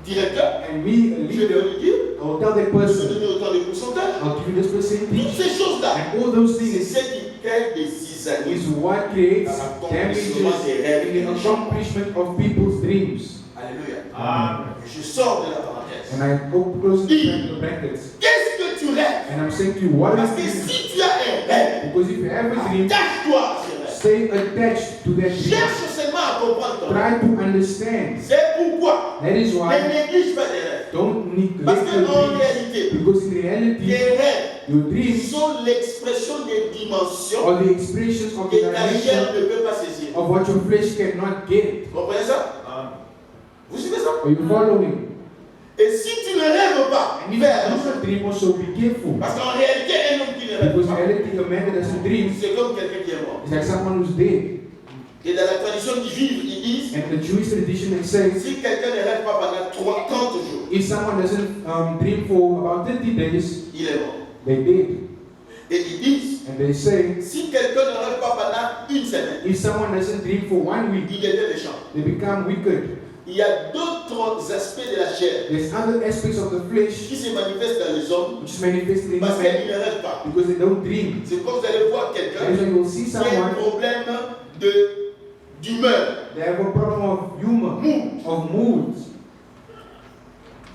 directeur, And me, a je vais leader, lui dire, I'll tell that je vais person, donner autant de pourcentage. I'll give you this Toutes percentage. ces choses-là, And all those c'est things ce qui crée des cisailles. is what creates Dans l'accomplissement damages des rêves in des the gens. accomplishment of people's dreams. Alléluia. Amen. Je sors de la parenthèse. And I go close to the brackets. Qu'est-ce que tu rêves? And I'm saying to you, what Parce que is this? si tu as un rêve, Because if you have a dream, attache-toi à ce rêve. stay attached to that dream. Cherche seulement à comprendre ton rêve. Try to understand. C'est pourquoi That is ne why néglige pas tes rêves. don't Parce neglect qu'en your dreams. réalité, Because in reality, tes rêves your dreams sont l'expression des dimensions are the expressions of que the ta chair dimension ne peut pas saisir. of what your flesh cannot get. Vous comprenez ça? Amen. Vous suivez ça? Are you following? Et si tu ne rêves pas, And if fais you do attention. not dream, also be careful. Parce qu'en réalité, un homme qui ne rêve Because in pas, reality, a man that has a dream c'est comme quelqu'un qui est mort. is like someone who's dead. Et dans la tradition du juif, ils disent, And the Jewish tradition it says, si quelqu'un ne rêve pas pendant 30 jours, if someone doesn't dream for about 30 days, il est mort. they dead. Et ils disent, And they say, si quelqu'un ne rêve pas pendant une semaine, if someone doesn't dream for 1 week, il devient méchant. they become wicked. Il y a d'autres aspects de la chair There's other aspects of the flesh qui se manifestent dans les hommes which is manifested in parce men qu'ils ne rêvent pas. because they don't dream. C'est comme vous allez voir That quelqu'un is why you will see qui a un someone, problème d'humeur. they have a problem of humor, of moods.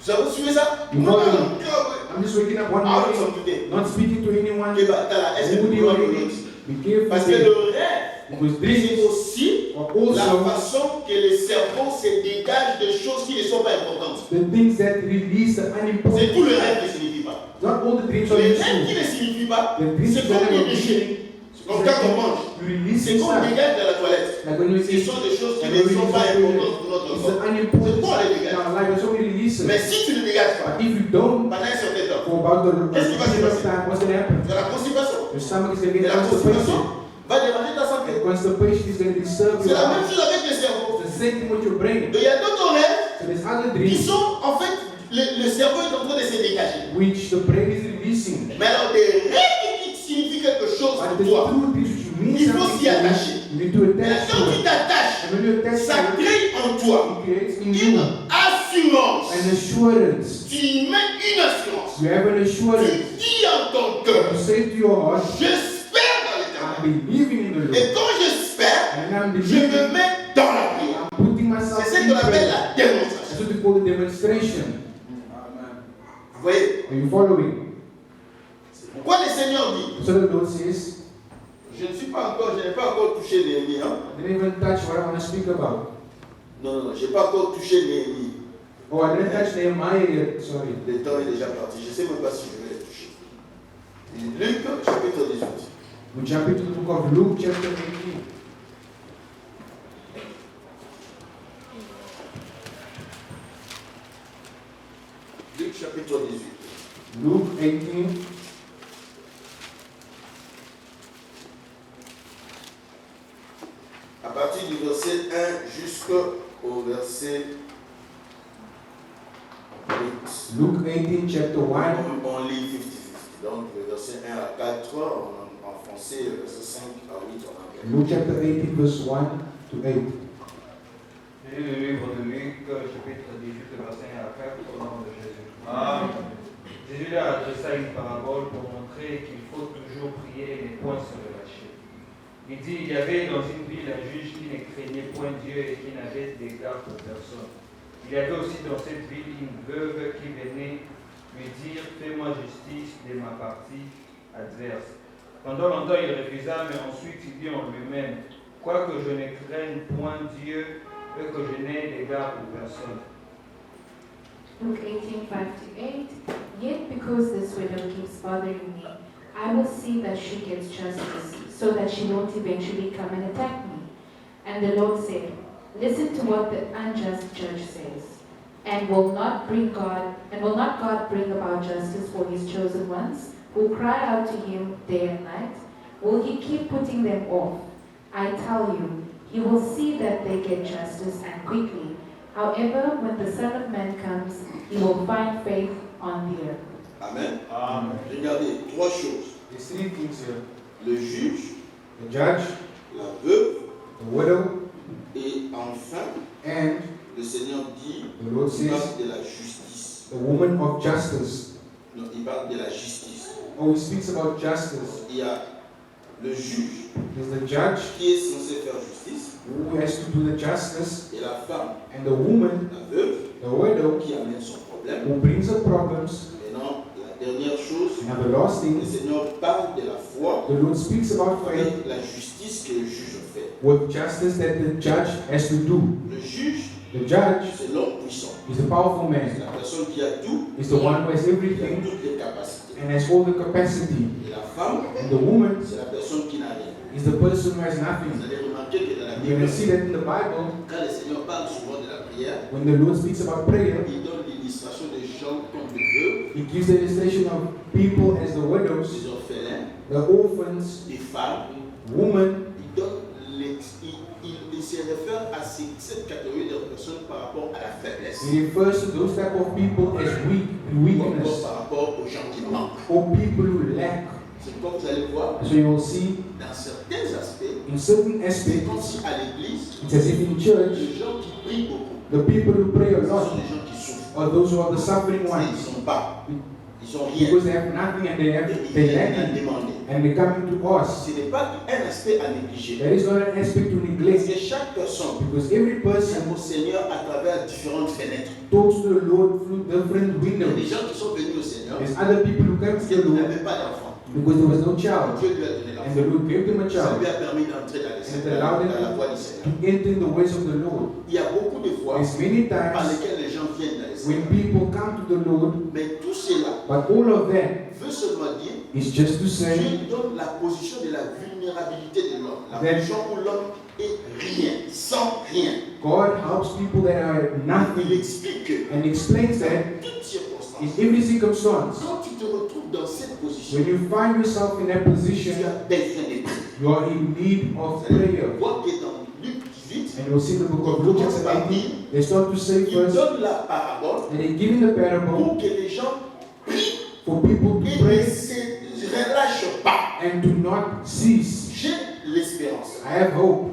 Vous avez suivi ça? You Non, follow non, me? non. I'm just waking up one Out morning, of today. not speaking to anyone, Ok, bah, t'as la- est-ce que moody vous or pouvez anything. Be careful Parce que there. le rêve, Because c'est dreams aussi are la also façon que le cerveau se dégage de choses qui ne sont pas importantes. the things that release the C'est tout le unimportant. rêve qui ne signifie pas. Not all the dreams are Les rêves qui useful. ne signifient pas, The dreams c'est that comme are des déchets. C'est comme quand on mange. you release C'est comme on inside. dégage de la toilette. Like when you Ce eat, sont des choses qui like ne when we sont pas release importantes pour notre it's corps. the unimportant C'est bon, les in dégâts. our life. That's why we release Mais it. si tu ne dégages pas, But if you don't, pendant un certain temps, for about the Qu'est-ce qui va se passer? time, what's going to happen? tu as la constipation. Your stomach is going to Et get la constipation constipated. va déranger ta santé. And constipation is going to disturb C'est your la même health. chose avec le cerveau. It's the same thing with your brain. Donc, il y a d'autres rêves So there's other qui dreams sont, en fait, le cerveau est en train de se dégager. which the brain is releasing. Mais alors, des rêves qui signifient quelque chose But pour the toi. true things which mean Il faut something s'y to you, attacher. you need to Mais attach quand to tu it. t'attaches, And when you attach ça to it, crée en toi it creates in une you assurance. an assurance. Tu y mets une assurance. You have an Tu assurance. dis en ton cœur, You say to your heart, j'espère dans l'éternel. I'm believing in the Lord. Et quand j'espère, And I'm je me believing. mets dans la prière. I'm putting myself C'est ce in qu'on appelle prayer. la That's démonstration. what we call the demonstration. Vous voyez? Are you following? Pourquoi le Seigneur dit, So the Lord says, je n'ai pas encore touché Néhémie. Hein? I didn't even touch what I want to speak about. Non, non, non, je n'ai pas encore touché Néhémie. Oh, I didn't touch Nehemiah yet. Sorry. Le temps est déjà parti. Je ne sais même pas si je vais le toucher. Luc, chapitre 18. We jump into the book of Luke, chapter 18. Luc, chapitre 18. Luke 18. À partir du verset 1 jusqu'au verset 8. Luke 18, chapter 1. On lit 50-50. Donc, le verset 1 à 4 en français, le verset 5 à 8 en anglais. Luke chapter 18, verse 1 to 8. Lis le livre de Luc, chapitre 18, verset 1 à 4, au nom de Jésus. Amen. Jésus leur adressa une parabole pour montrer qu'il faut toujours prier et ne point se relâcher. Il dit, il y avait dans une ville un juge qui ne craignait point Dieu et qui n'avait d'égard pour personne. Il y avait aussi dans cette ville une veuve qui venait lui dire, fais-moi justice de ma partie adverse. Pendant longtemps il refusa, mais ensuite il dit en lui-même, quoique je ne craigne point Dieu et que je n'ai d'égard pour personne. Luke 18:5-8. Yet because this widow keeps bothering me, I will see that she gets justice, so that she won't eventually come and attack me. And the Lord said, listen to what the unjust judge says. And will not God bring about justice for his chosen ones, who cry out to him day and night? Will he keep putting them off? I tell you, he will see that they get justice, and quickly. However, when the Son of Man comes, he will find faith on the earth. Amen. Amen. Regardez, 3 choses. There's 3 things here. Le juge, The judge, la veuve, the widow, et enfin, and le Seigneur dit, the Lord il parle says, de la justice. the woman of justice. Non, il parle de la justice. Oh, he speaks about justice. Il y a le juge There's the judge qui est censé faire justice, who has to do the justice, et la femme, and the woman, la veuve, the widow, qui amène son problème. who brings the problems. Maintenant, la dernière chose, And the last le thing, Seigneur parle de la foi the Lord speaks about faith avec la justice que le juge fait. with justice that the judge has to do. Le juge, The judge c'est l'homme puissant. is a powerful C'est man. la personne qui a tout, He's the one who has qui a everything toutes les capacités. and has all the capacity. Et la femme, And the woman c'est la personne qui n'a rien. is the person who has Vous nothing. allez remarquer que dans la You're Bible, going to see that in the Bible, quand le Seigneur parle souvent de la prière, when the Lord speaks about prayer, il donne l'illustration des gens comme des veuves, he gives the illustration of people as the widows, des orphelins, the orphans, des femmes. women. Il donne il se réfère à cette catégorie de personnes par rapport à la faiblesse, He refers to those type of people as weak, ou encore weakness, par rapport aux gens qui manquent. or people who lack. C'est comme vous allez voir, So you will see dans certains aspects, in certain c'est comme aspects, si à l'église, it's as if in church, les gens qui prient beaucoup, the people who pray a ce sont lot les gens qui souffrent. are those who are the suffering Ils ones, n'ont pas, ils n'ont rien. because they have nothing and they Ils lack viennent à it, demander. and they come to us. Ce n'est pas un aspect à négliger. There is not an aspect to Parce neglect, que chaque personne because every vient person au Seigneur à travers différentes fenêtres. talks to the Lord through different Il y a des windows. gens qui sont venus au Seigneur There's other people who come parce to the qu'ils Lord n'avaient pas d'enfant. because there was no child, Dieu lui a donné and the l'enfant. Lord gave them a Ça child lui a permis d'entrer dans and dans allowed la them voie du Seigneur. to enter the ways of the Lord. Il y a beaucoup de fois There's many par times lesquelles les gens viennent dans le when Seigneur. people come to the Lord, Mais tout cela but all of that veut seulement dire is just to say Dieu donne la position de la vulnérabilité de l'homme. La That- position où l'homme est rien, sans rien. God helps people that are Il nothing explique que and explains that dans toutes circonstances, in every circumstance, quand tu te retrouves dans cette position, when you find yourself in that tu position, as besoin de prier. you are in need of Vous allez prayer. voir que dans Luc 18, And you'll see the book of Luke chapter 18, they start to say il first, donne la parabole and they give in the parable pour que les gens prient for people to et ne pray se relâchent pas. and do not cease. J'ai l'espérance, I have hope,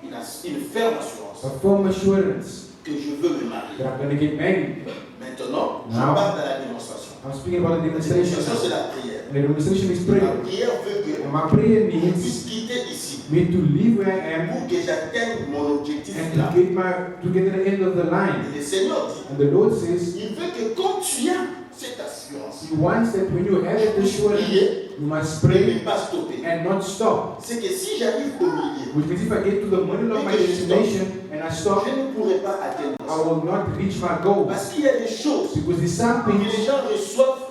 une ferme assurance a firm assurance que je veux me marier. that I'm going to get married. Maintenant, je Now. parle de la démonstration. I'm speaking about the La démonstration, c'est demonstration. la prière. And the demonstration is La prayer. prière veut que And my prayer je needs puisse quitter ici me to leave where I am pour que j'atteigne mon objectif and là. to get to the end of the line. Et le Seigneur dit, And the Lord says, il veut que quand tu as cette assurance, He wants that when you have that assurance, prier you must et pray ne pas stopper. and not stop. C'est que si j'arrive au milieu, Which means if I get to the middle of my destination and I stop, je ne pourrai pas atteindre I ça. will not reach my goal. Parce qu'il y a des choses Because there's some que les things gens reçoivent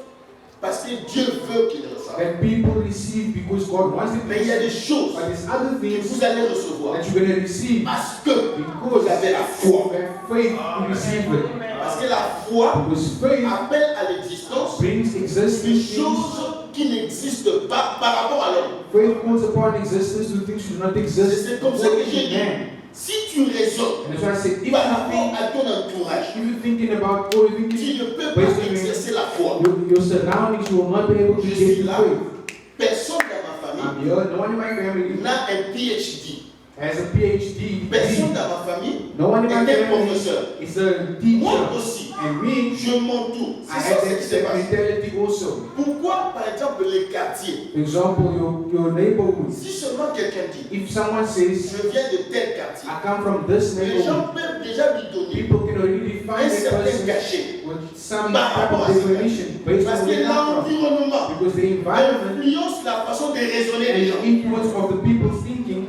parce que Dieu veut qu'ils reçoivent. that people receive because God wants it to Mais il y a des receive. choses But there's other que things vous allez recevoir that you're going to receive parce que because vous avez la you foi. have faith to receive it. Parce que la foi Because faith appelle à l'existence brings des existence things. choses qui n'existent pas par rapport à l'homme. Faith calls upon existence to things which do not exist. C'est comme ça que according j'ai to dit. man. Si tu raisonnes And that's why I said, if you par rapport think, à ton entourage, if you're thinking about or you tu thinking ne peux based pas on exercer la foi. your surroundings, you will not be able to Je get suis the là. faith. Personne dans ma famille I'm here, no one in my family n'a un PhD. has a PhD. Personne dans ma famille No one in my est un family professeur. is a Moi teacher. aussi, And me, je m'entoure. I C'est have ça ce qui se that passe. mentality also. Pourquoi, par exemple, les quartiers, For example, your neighborhood. si seulement quelqu'un dit, If someone says, je viens de tel quartier, I come from this les neighborhood, gens peuvent déjà lui donner people can already un define that certain person cachet. with some Par type rapport of à ce definition based Parce on que where they come from. l'environnement Because the environment influence la façon de raisonner and des the gens. influence of the people's thinking.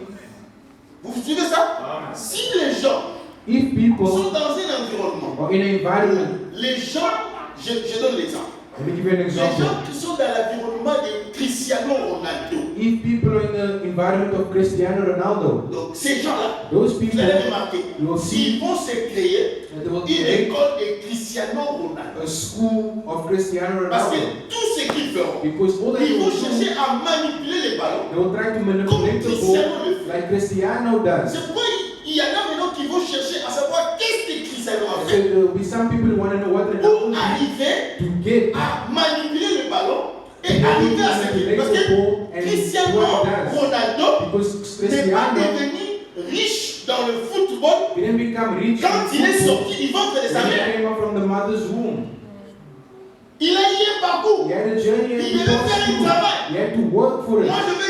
Vous suivez ça? Si les gens If people sont dans un environnement, are in an environment, les gens, je donne l'exemple, let me give you an les example. gens qui sont dans l'environnement de Cristiano Ronaldo, If people are in the environment of Cristiano Ronaldo, donc ces gens-là, those vous people, allez remarquer, you will see ils vont se créer that they will une create école de Cristiano Ronaldo. a school of Cristiano Parce que Ronaldo. tout ce qu'ils feront, Because all they ils vont will do, chercher à manipuler les ballons. they will try to manipulate the ball like Cristiano does. C'est pourquoi il y en a maintenant qui vont chercher à savoir qu'est-ce que ça ils vont So faire. there will be some people who want to know what they're Pour going arriver to get. à manipuler le ballon et arriver à ce qu'il. Parce que Cristiano Ronaldo Because n'est pas Cristiano devenu riche dans le football didn't become rich quand il est football sorti du ventre de sa when he mère. came up from the mother's womb. Il a eu un parcours. He had a journey and Il he devait faire un travail. had to work for it. Moi, je vais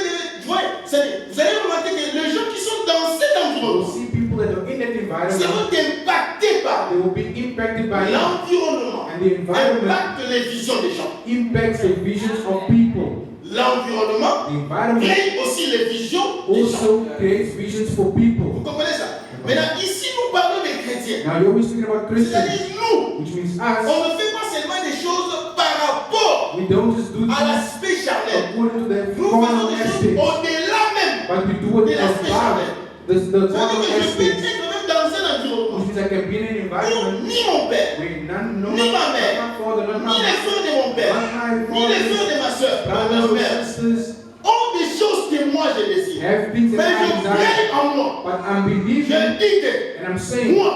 vous allez remarquer que les gens qui sont dans cet You'll environnement, see people that are in that ils environment, seront impactés par they will be impacted by it. l'environnement. And the environment Impacte les visions des gens. impacts the visions of people. L'environnement The environment crée aussi les visions des gens. also creates visions for Vous people. comprenez ça? Maintenant, ici, nous parlons des chrétiens. Now you're always speaking about Christians, C'est-à-dire nous, which means on us. ne fait pas seulement des choses par rapport We don't just do à things l'aspect charnel. according to the Nous faisons carnal des choses aspect, au-delà même. but we do it de l'aspect above charnel. the Ça veut carnal dire que je peux aspect, être même dans un environnement which means I can be in an où environment ni mon père, where none, no ni ma not mère, my father, not ni les my frères de mon père, ni les frères de ma soeur, ma brothers mère, or sisters ont des choses que moi je désire. have things Mais that je I desire, crée en moi. but I'm Je believing dis que and I'm saying moi,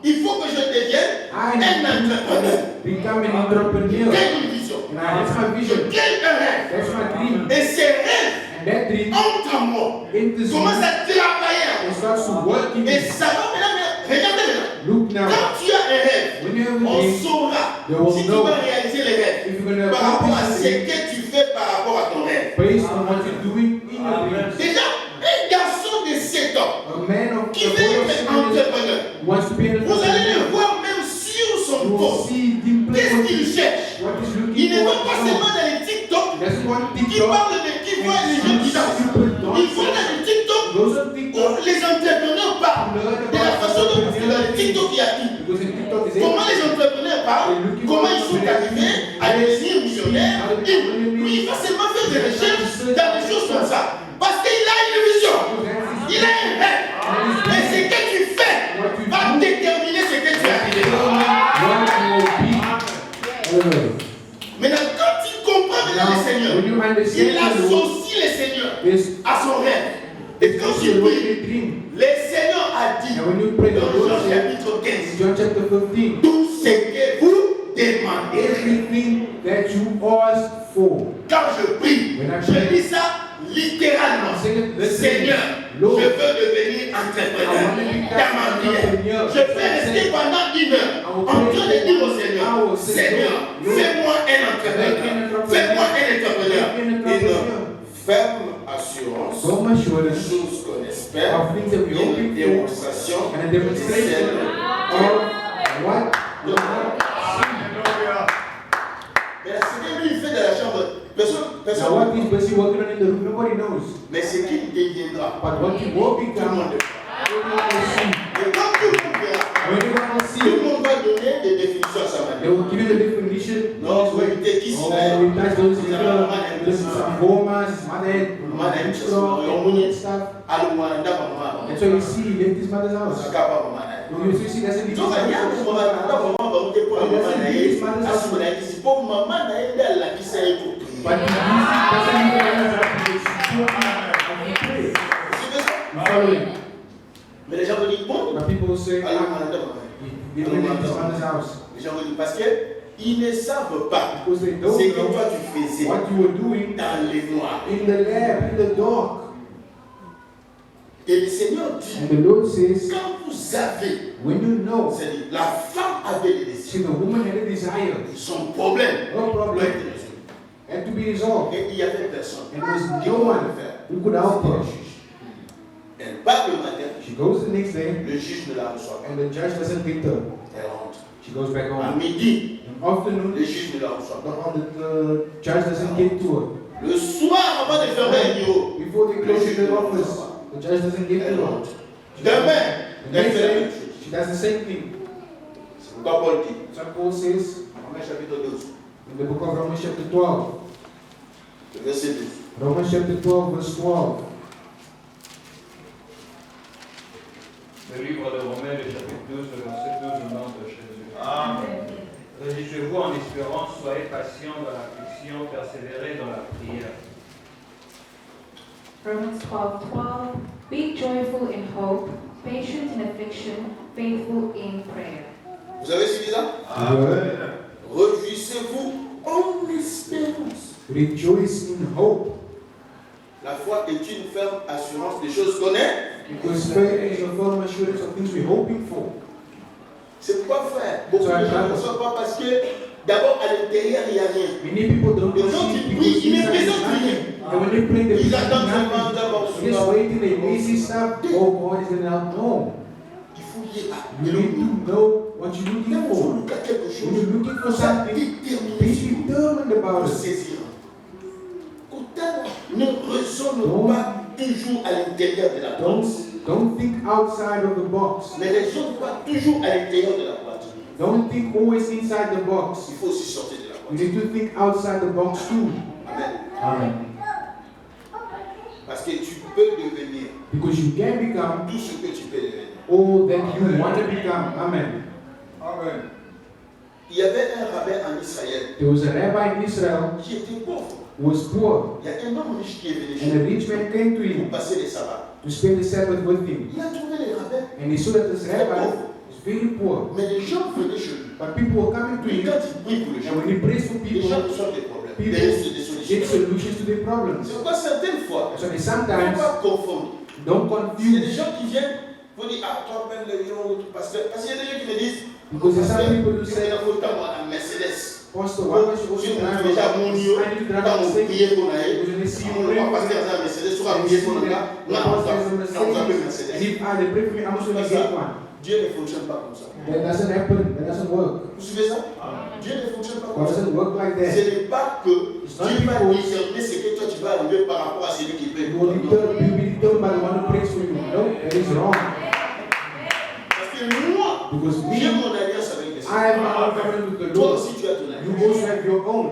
il faut que je devienne I un need entrepreneur. to become an entrepreneur. J'ai une vision. And that's my Je vision. crée un rêve. That's my dream. Et ces rêves And that dream entrent en moi. enters me Commence à travailler en and moi. starts to work in Et me. ça va maintenant. Regardez maintenant. Look now, Quand tu as un rêve, when you have a on dream, saura they will si tu know vas réaliser les rêves if you're going to par rapport à accomplish ce it que tu fais par rapport à ton rêve. based on what you're doing in your dream. Déjà, un garçon de 7 ans A man of qui a veut boy of être 7 years entrepreneur, wants to be an vous allez le entrepreneur. voir même sur son You will poste. see him play Qu'est-ce what qu'il cherche? he's Il looking ne for. va pas seulement dans les TikTok He doesn't want qui TikTok. parlent de qui voient les gens qui dansent. Il faut dans les TikTok Those are où TikTok. les entrepreneurs parlent de la façon dont parce que dans les TikTok il y a tout. Because in TikTok is Comment les entrepreneurs parlent, comment ils sont arrivés à devenir millionnaires. Lui, il va seulement faire des recherches dans des choses comme ça. Parce qu'il a une vision. Il a un rêve. Et ce que tu fais va déterminer ce que tu as. Maintenant, quand il comprend maintenant le Seigneur, when you il understand the Lord, associe le Seigneur is à son rêve. Et quand tu the way pries, you dream. le Seigneur a dit And when you pray, the dans Lord Jean said, chapitre 15, John chapter 15, tout ce que vous demandez. everything that you ask for. Quand je prie, When I je pray, dis ça littéralement. Seigneur, je veux devenir entrepreneur dans ma vie. Je vais rester pendant 1 heure en train de dire au Seigneur, Seigneur, fais-moi un entrepreneur. Fais-moi un entrepreneur. Une ferme assurance, So much sure des choses qu'on espère, of things that we hope une for, démonstration and a demonstration of what we have Mais ce que lui il fait dans la chambre, personne Now what he's busy working on in the room, nobody knows. mais ce qu'il deviendra, But what he will tout le become, monde le everyone will see. Et quand tout le monde verra, Everyone will tout see. le monde va donner des définitions à sa They manière. will give you the definition. Non, vous évitez qui Oh, c'est. we touch those some womas, mother, and stuff. And so you see, he left his mother's house. You see, he doesn't leave his mother's house. But he doesn't even have to pray. Following. Mais les gens vont dire, bon, But people will say, allons he left his mother's house. les gens vont dire, parce qu'ils ne savent pas Because they ce don't que know toi tu faisais what you were doing dans les noirs. in the lab, in the dark. Et le Seigneur dit, And the Lord says, quand vous avez, when you know, c'est-à-dire la femme avait des see, désirs, the woman had a desire, son problème no doit problem, être résolu. had to be resolved. Et il y avait personne And there was qui no pouvait one le faire. who could help C'était le her. juge. Elle part le matin, She goes the next day, le juge ne la reçoit pas. and the judge doesn't get her. Elle rentre. She goes back À home. midi, In the afternoon, le juge ne la reçoit pas. the judge doesn't get to her. Le soir, avant de fermer le bureau, Before they le close juge the ne la office, reçoit pas. the judge doesn't get Elle to her. rentre. Demain, The elle next fait la day, même chose. she does the same thing. C'est pourquoi Paul dit, So Paul says Romains chapitre 12, in the book of Romans chapter 12, le verset 12. Romans chapter 12, verse 12. Le livre de Romains, le chapitre 12, le verset 12, au nom de Jésus. Amen. Réjouissez-vous en espérance, soyez patients dans l'affliction, persévérez dans la prière. Romans 12:12. Be joyful in hope, patient in affliction, faithful in prayer. Vous avez suivi ça? Réjouissez-vous en espérance. Rejoice in hope. La foi est une ferme assurance des choses qu'on est. Because faith is a firm assurance of things we're hoping for. C'est pourquoi, frère, beaucoup de gens ne sont pas parce que d'abord à l'intérieur il n'y a rien. Many people don't Les gens qui prient, ils ne présentent rien. And when they pray, they Ils attendent seulement nothing. d'abord Just waiting, they may see stuff. Oh, God is going to help. No. Il faut y aller. You need to know what you're looking Quand for. vous look à quelque chose, When you're looking for vous êtes something, déterminé be determined about pour it. saisir. Autant ne résonne pas toujours à l'intérieur de la boîte. Don't think outside of the box. Ne résonne pas toujours à l'intérieur de la boîte. Don't think always inside the box. Il faut aussi sortir de la You boîte. need to think outside the box too. Amen. Amen. Parce que tu peux devenir Because you can become tout ce que tu peux devenir. all that you want to become. Amen. Amen. Il y avait un rabbin en Israël There was a rabbi in Israel qui était pauvre. who was poor, Il y a un homme riche qui est venu chez and a lui rich man came to pour him passer les sabbats. to spend the Sabbath with him. Il a trouvé les rabbins, And he saw that this rabbi was very poor, mais les gens venaient chez lui. but people were coming to Lui, him, quand il prie pour les and gens, when he prays for les people, gens reçoivent des problèmes, people des get solutions. solutions to their problems. C'est pourquoi certaines fois, So il ne faut sometimes, pas confondre. don't Il y a des confuse, gens qui viennent pour dire, ah, toi, appelles le lion, parce qu'il y a des gens qui me disent, because there's some people who il say, y a un Mercedes. Pastor, why don't you also Je drive déjà a mon I Dieu, need to drive quand a on Mercedes. priait pour naïe, Because when they see you on pray va for passer them, dans un Mercedes, on va and prier see pour le that gars, the non, on pastor is on va un Mercedes, Mercedes. and if they pray for me, I'm also going to get one. Dieu ne fonctionne pas comme ça. That doesn't happen. That doesn't work. Vous suivez ça? Dieu ne fonctionne pas God comme ça. doesn't work like Ce that. n'est pas que It's not Dieu va because déterminer ce que toi tu vas arriver par rapport à celui qui paie. you will be determined by the one who prays for you. No, that is wrong. Parce que moi, Because j'ai me, mon alliance avec le I have my Seigneur. own covenant with the Toi Lord. aussi tu as ton You alliance. also have your own.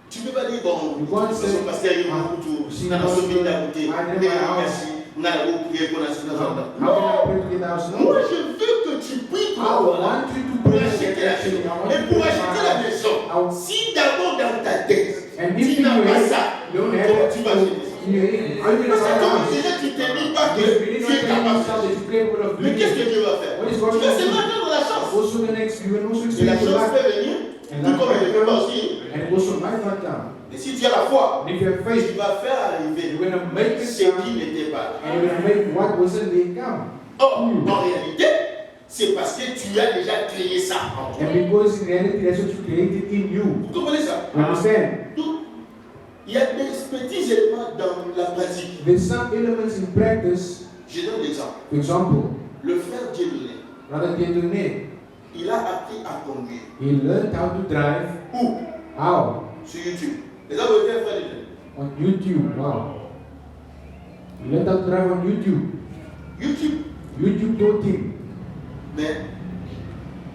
Tu ne peux pas dire, bon, You can't say, son pasteur il m'a tout, see, dans son pays d'à côté, I did my house. merci, on a prié pour la semaine. How can I pray to get the house? Moi No. je veux que tu pries I pour moi want you to pour pray to acheter get la that thing. I maison. want Et you to pour pray acheter la maison, I- si d'abord dans ta tête, And if tu you n'as pas ça, don't have comment it, tu vas acheter ça? are you going to Parce que buy a toi house? déjà tu ne te dis pas que Because really tu es not telling capable. yourself that you're capable of Mais doing qu'est-ce que it. Dieu va faire? What is Tu God vas going to seulement do? attendre la chance. Also the next, you will also Et la experience chance life. peut venir, And tout comme elle ne peut pas that aussi. and it also might not come. Et si tu as la foi, And if you have tu faith, vas faire arriver you're going to make it ce come, qui n'était pas. and you're going to make what wasn't there come. Or, en réalité, c'est parce que tu as déjà créé ça en toi. And because in reality, that's what you created in you. Vous comprenez ça? You understand? Donc, il y a des petits éléments dans la pratique. There's some elements in practice. Je donne l'exemple. For example, Le frère Dieudonné, Brother Dieudonné, il a appris à conduire. he learned how to drive. Où? How? Sur YouTube. Les gens veulent faire frère Dieudonné. On YouTube. Wow. He learned how to drive on YouTube. YouTube. YouTube taught him. Mais,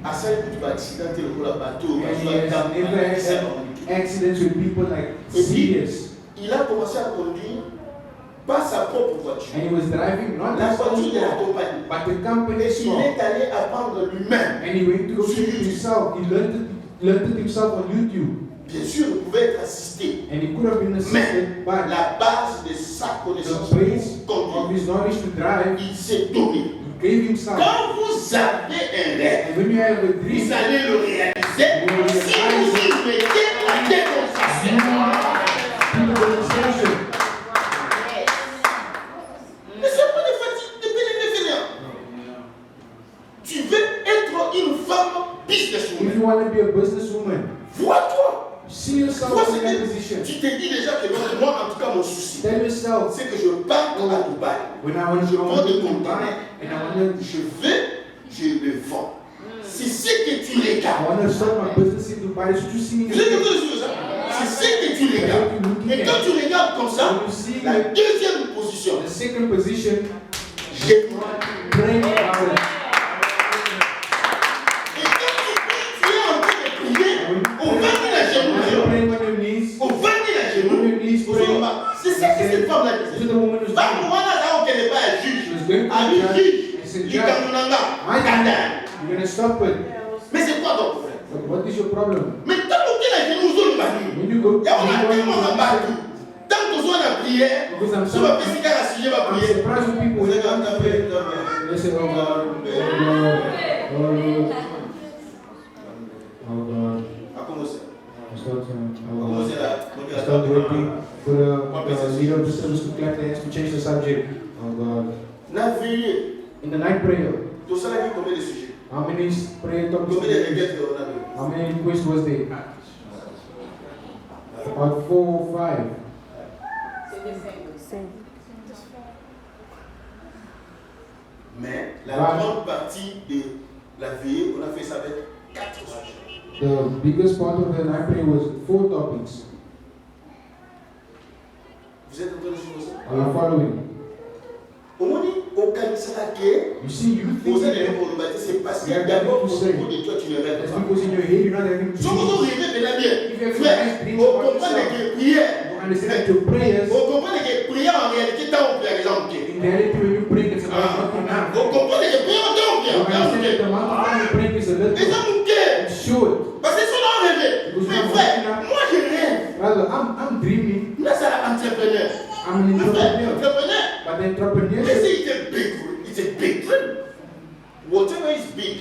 à ça, tu vas accidenter le coup la bateau. And Tu he vas has never had accidents with people like serious. il a commencé à conduire pas sa propre voiture. And he was driving not La his own voiture de la car, compagnie. but the company's Et il car. est allé apprendre lui-même. And he went to go teach it himself. He learned it himself on YouTube. Bien sûr, il pouvait être assisté. And he could have been assisted, but La base de sa connaissance the base pour of conduire, his knowledge to drive, il s'est donné. he gave himself. Quand vous avez un rêve, And when you have a vous dream, allez le réaliser. Si vous y mettez la démonstration. people will station. Mais c'est pas des fatigues, des bénéfices. Tu veux être une femme If businesswoman. you want to be a businesswoman, Vois-toi. see yourself Vois in ce that que position. tu te dis déjà que moi, en tout cas, mon souci, Tell yourself, c'est que je parte à Dubaï. when I want Je to go prends to de ton Dubai and I je le vends. C'est ce que tu regardes. want to start my business in Dubai, that's what you see me Vous êtes doing. entendu sur ça? C'est ce que tu regardes. Et quand tu regardes comme ça, When you see la the deuxième position, second position, j'ai pray about it. Et quand tu es en train de prier, au 20 000 à When you genoux, pray on your knees, au 20 000 à on genoux, your knees, vous pray. savez pas, c'est ça que cette femme-là This is disait. the woman who's Femme, doing. voilà là où elle n'est pas un She juge. was going to Ah, the lui, judge juge. and said, Du Judge, Kamunanga. my Gada. God, you're going to stop it. Mais c'est quoi ton problème? But what is your problem? Mais tant que la genoux sont le mari, When you go, il y a un tellement I'm rabattu. Tant que besoin de prière, because I'm sur ma so physique à la sujet va prier. surprised when people Vous when êtes they en come train to pray, de they say, oh God, oh God, oh God. start waiting for the leader of the service to clap their hands to change the subject. Oh God. In the night prayer, how many prayer topics? How many requests was there? About 4 or 5. Mais la grande partie de la veillée, on a fait ça avec 4 sujets. The biggest part of the night prayer was 4 topics. Vous êtes en train de suivre ça? Are you following? You see, you think c'est parce que d'abord, au niveau de toi, tu ne rêves that's pas. because in your head you're not having Si vous dreams. rêvez de la bien, If you have frère, nice dreams vous about comprenez yourself, que prière, you understand that your prayers, vous comprenez que prière en réalité, tant on prie, par exemple. in reality when you pray, it's about not enough. Vous comprenez que prière, tant on You prie, understand that the amount of time you pray is a les little. hommes qui It's short. parce que si on a rêvé, mais frère, moi je rêve. Rather, I'm dreaming. Là, c'est l'entrepreneur. I'm an entrepreneur. Entrepreneur. But the Let's entrepreneurship, say it's a big dream. Whatever is big,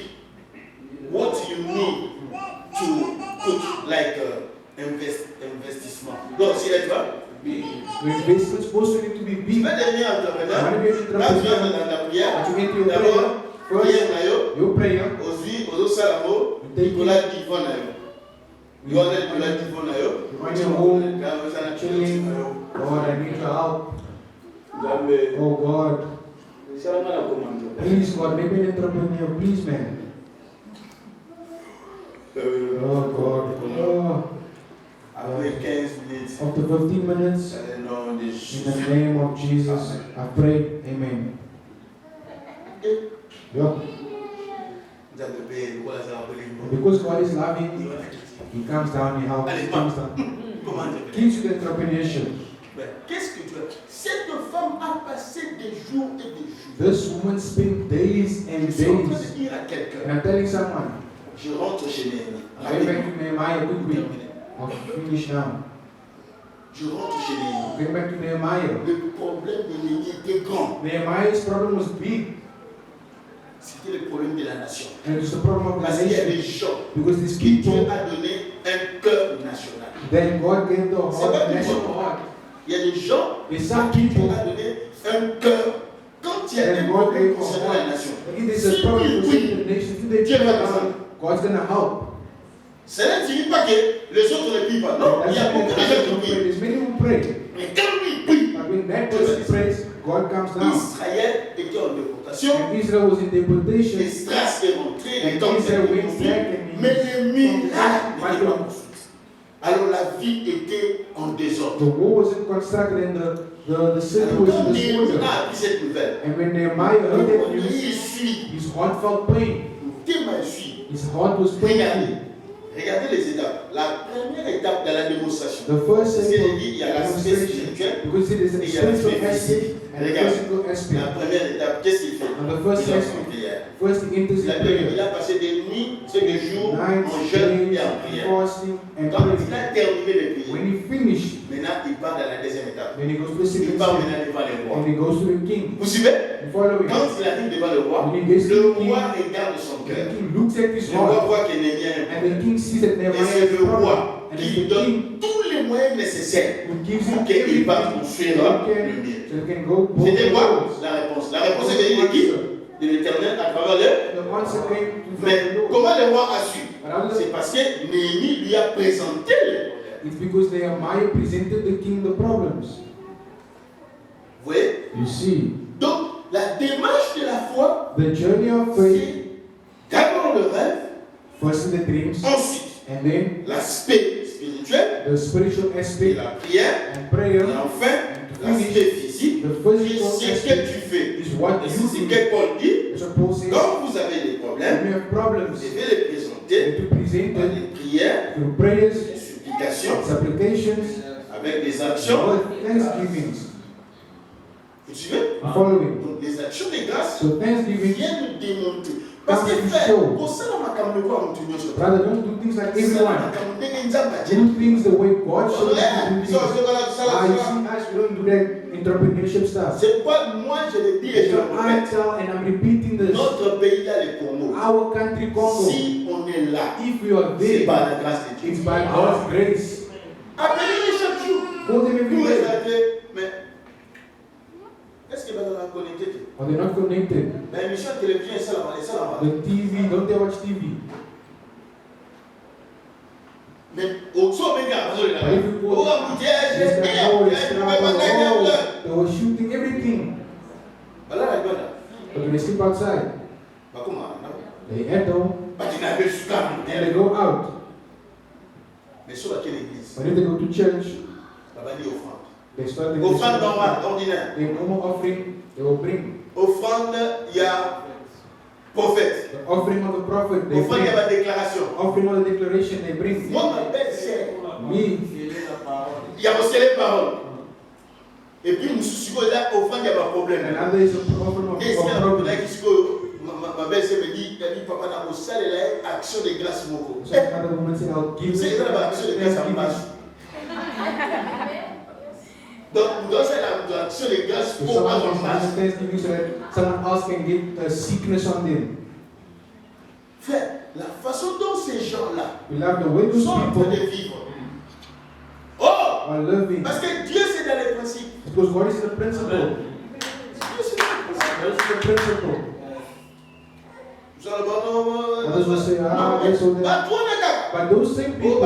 what you need to put like investissement. Donc, si elle va, the investment's supposed to need to be tu big. vas devenir entrepreneur. You want to be an Là, tu entrepreneur. vas dans la prière. But you get your D'abord, prayer. prière First, na yo, your prayer. aussi, aux salamo, Nicolas Divon na yo. You want Nicolas Divon na yo. You want your home, chilling. God, I need your help. Oh God. Please, God, make me an entrepreneur. Please, man. Oh God. Oh. Après 15 minutes, After 15 minutes, non, des in choses. the name of Jesus, I pray. Amen. Yeah. Because God is loving, He comes down, He helps, He comes down. Gives you the entrepreneurship. Qu'est-ce que tu as? Cette femme a passé des jours et des jours. This woman spent days and Je suis en train days. de dire à And quelqu'un, I'm telling someone, je rentre chez Néhémie. I went back to Nehemiah quickly. I'll finish now. Je rentre chez Néhémie. Going back to Nehemiah. Le problème de Néhémie était grand. Nehemiah's problem was big. C'était le problème de la nation. And it's the problem of the Parce qu'il y a des nation. gens Because these qui Dieu people, a donné un cœur national. then God gave the C'est pas heart, tout le national monde. heart. Il y a des gens Et some qui Dieu people, a donné un cœur. Quand il y a then un God problème gave a concernant la heart. nation, If there's a problem concerning the nation, if they Dieu turn va around, God's gonna help. cela ne signifie pas que les autres ne prient pas. Non, il y a beaucoup de gens qui prient. There's many who pray. Mais quand lui prie, But when that person prays, God comes down. Israël était en déportation, And Israel was in deportation. Esdras est rentré, les And temps Israel étaient went construits, back and mais les miracles But n'étaient pas construits. Alors la vie était en the désordre. wall wasn't constructed and the city Alors was quand in Néhémie disorder. a appris cette nouvelle, And when Nehemiah heard that il news, suit, his heart felt pain. témoin suit. His heart was Regardez, painful. regardez les étapes. La première étape dans la démonstration. The first Parce step qu'il of dit, il y a l'aspect demonstration, spirituel. because it is a Et il y a l'aspect spiritual aspect physique. and a Regarde, physical la aspect. première étape, qu'est-ce qu'il fait? And the first Il entre en aspect, prière. first he enters in La Bible, il prayer. a passé des nuits et des jours en Nights, jeûne days, et en prière. fasting and Quand il praying. a terminé de prier, When he finished, maintenant il part dans la deuxième étape. then he goes to the Il second part step maintenant devant le roi. and he goes to the king. Vous suivez? You follow me? Quand il arrive devant le roi, When he gets to le the king, roi regarde son the cœur. king looks at his Le roi heart voit que Néhémie a un and the problème. king sees that Et Nehemiah c'est has a le problem. roi And qui it's lui the king donne tous les moyens nécessaires who gives him pour qu'il va everything construire so le he mur. can go both C'était quoi ways. la réponse? La réponse est venue de qui? De l'Éternel à travers le. The answer came from Mais the Lord. comment le roi a su? But how does C'est parce que Néhémie lui a présenté le problème. It's because Nehemiah presented the king the problems. Vous voyez? You see, Donc, la démarche de la foi, the journey of faith, c'est d'abord le rêve, first in the dreams, ensuite and then l'aspect spirituel, the spiritual et aspect la prière, and prayer, et enfin and to l'aspect finish, physique. the Et physical c'est ce que aspect tu fais. is what Et you c'est ce do. que Paul dit. So Paul says, Quand vous avez des problèmes, when you have problems, vous devez les you présenter have to present par it des prières, through prayers, des supplications, supplications, avec des actions. with thanksgivings. Vous suivez? You follow me? Donc les actions de grâce So thanksgiving viennent démontrer Parce que comes to frère, show. pour ça, on m'a comme le voir en tenue sur Brother, don't do things like everyone. everyone. Do things the way God shows you to do things. You see us, we don't do that entrepreneurship stuff. C'est pourquoi moi je le dis et je So le I répète. tell, and I'm repeating this. Notre pays là, le Congo. Our country, Congo, Si on est là, if we are c'est there, par la grâce de Dieu. it's by God's grace. Appelez-les chaque jour. Call them every Pour day. regarder, mais est-ce que vous êtes connecté? Are they not connected? La émission de télévision est ça là-bas, c'est ça là-bas. The TV, don't they watch TV? Mais au son méga, parce que là, But if you au go, embouteillage, there's that whole oh, they were shooting everything. voilà la bonne. But when they sleep outside, Bah comment? they head home Bah tu n'avais pas and they go out. Mais sur laquelle église? But if they go to church, Là-bas dit offrande. they start the Offrande normale, ordinaire. the normal offering they will bring. Offrande, il y a prophète. The offering of the prophet they Offrande, il y a bring. ma déclaration. Offering of the declaration they bring. Moi, ma belle-sœur, Me, il y a aussi les paroles. Et puis, nous sommes là, offrande, il y a pas de problème. and other is an offering Et c'est of là prophet. ma belle-sœur me dit, elle dit, papa, n'a pas ça, elle a action de grâce beaucoup. So another woman said, I'll give C'est them là, action de grâce en thanksgiving. marche. Donc, nous devons faire l'action de grâce So pour someone en can marche. give thanksgiving so that someone else can get a sickness on them. Frère, la façon dont ces gens-là We love the way those sont en train people de vivre. Oh! are living. Parce que Dieu, c'est dans les principes. Because what is the principle? Dieu, c'est dans les principes. What is the principle? Others will say, this or that. But those same people,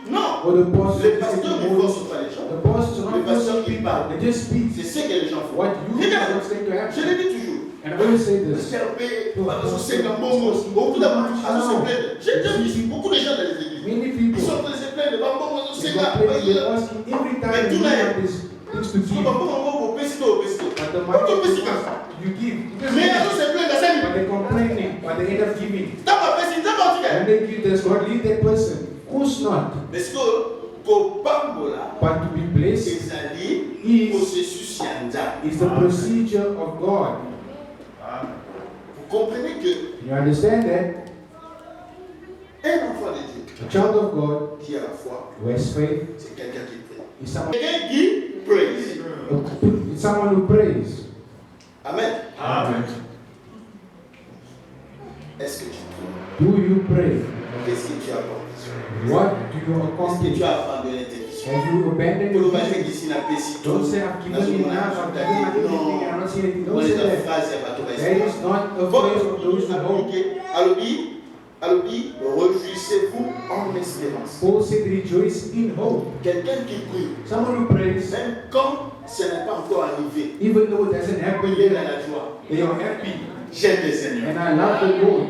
Non, or the pastors, les pasteurs ne forcent pas les gens. the pastors are Les not pasteurs forcing qui people. parlent. They just speak C'est ce que les gens font. what you Regarde, want them to je happen. le dis toujours. And I always say this. J'ai vu beaucoup de gens dans les églises. Many Ils people, sont en train de se plaindre. they complain, they're asking every time Mais they tout là, have these things to give. But the money you give, mais ils se plaignent dans but they're complaining, but they end up giving. ça. When they give, does God lead that person? Of course not. Parce que pour Pambola, But to be blessed c'est-à-dire processus yanda. is the procedure of God. Vous comprenez que You understand that? un enfant de Dieu A child of God qui a la foi, who has faith c'est quelqu'un qui prie. is someone, Quelqu'un qui praise. it's someone who prays. Amen. Amen. Est-ce que tu pries? Do you pray? Qu'est-ce que tu as accompli? What do you Est-ce que accomplish? tu as abandonné tes visions? Have you abandoned Pour your le matin vision? ici, n'a pas si Don't say I've given enough, I've given everything, and I'm not seeing anything. Moi, Don't say les that. phrases, il n'y a pas tout That is not a Bon, phrase of those who hope. Allons-y, réjouissez-vous en espérance. Paul said, rejoice in hope. Quelqu'un qui prie, Someone who prays, même quand ce n'est pas encore arrivé, even though it doesn't happen il est dans yet, la joie. they are happy. J'aime le Seigneur. And I love the Lord.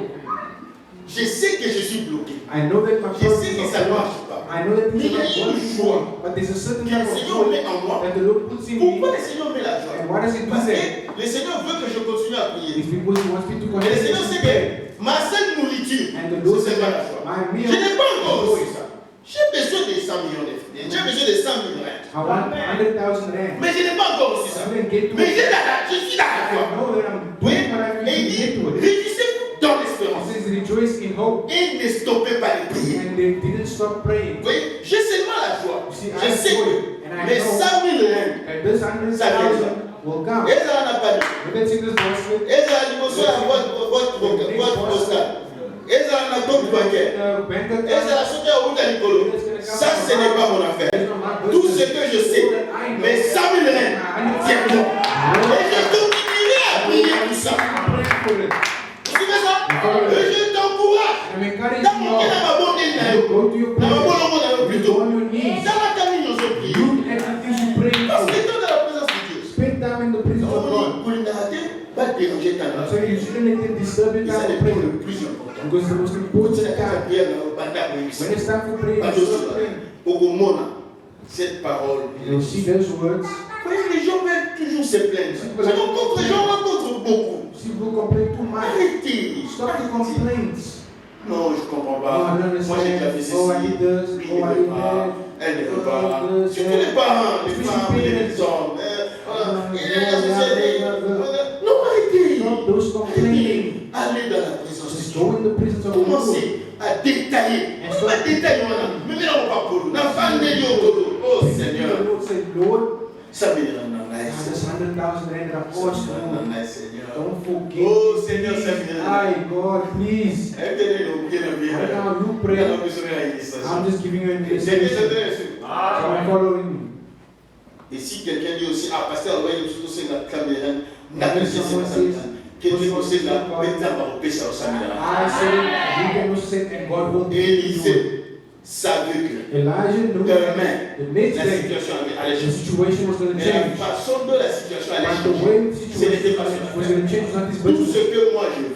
Je sais que je suis bloqué. I know that my Je sais que process ça ne is marche pas. I know that Mais things il y a are not une going joie for but there's a certain que le type of Seigneur met joy en moi. that the Lord puts in me. Pourquoi le Seigneur met la joie? And why does he do Parce that? que le Seigneur veut que je continue à prier. It's because he wants me to Et le continue Seigneur to sait pray. que ma seule nourriture, And the Lord c'est said la that joie. my meal Je n'ai pas is encore joy. reçu ça. J'ai besoin de 100 millions de francs. J'ai besoin de 100 000 rands. I want 100,000 rand. Mais je n'ai pas encore reçu ça. I didn't get to Mais it. je suis dans la I joie. know that I'm Oui. doing what I Et need il to get dit, to it. réjouissez-vous dans It l'espérance. says rejoice in hope. Et ne stoppez pas de prier. And they didn't stop praying. Oui, j'ai seulement la joie. You see, I Je sais know que it. And I mes know 100 000 rands, that this 100,000 will come. et ça n'a pas dit. Let's see this basket. Et ça a dit, monsieur, votre postal. Et ça a un compte bancaire. Bank Et ça a sauté au bout de l'école. Ça, ce n'est pas mon affaire. Tout ce que je sais, mes 100 000 rands, tiens bon. Et je continuerai à prier pour ça. Vous suivez ça? Et je t'encourage. Dans mon cœur, dans ma bonne île, Go to your dans ma prayer. bonne île, You plutôt. go on your knees. Dans la famille, on se prie. Do everything you pray Parce for. que dans la présence de Dieu. Spend time in the presence of God. Pour une arrêter, pas déranger ta So langue. you shouldn't let them disturb your Et ça time of n'est pas prayer. le plus important. Because the most Quand important tu as ta time, prière dans le bandar, when it's time for prayer, pas you de stop praying. au moment, cette parole. You see those words. Oui, les gens veulent toujours se plaindre. J'en rencontre beaucoup. See people complain too much. Arrêtez. Stop the complaints. Non, je ne comprends No, pas. I don't Moi, j'ai déjà fait ceci. understand. Oh, I did this. Lui, Oh, il I ne did veut pas. that. Elle ne veut Oh, pas. this, Surtout les parents, les Especially femmes et les parents. hommes. yeah, Non, arrêtez. Stop those complaints. détailler. On va détailler. Mais on va pas pour nous. Oh Seigneur. Ça veut dire there's 100,000 rand that cost you. Don't forget. Oh Seigneur, ça veut dire. Hi, God, please. Right now, you pray. I'm just giving you an illustration. So I'm following you. Et si quelqu'un dit aussi, ah, pasteur, ouais, je suis dans la caméra, Élisée savait que demain, la situation allait changer. Mais la façon dont la situation allait changer, ce n'était pas suffisant. Tout ce que moi je veux,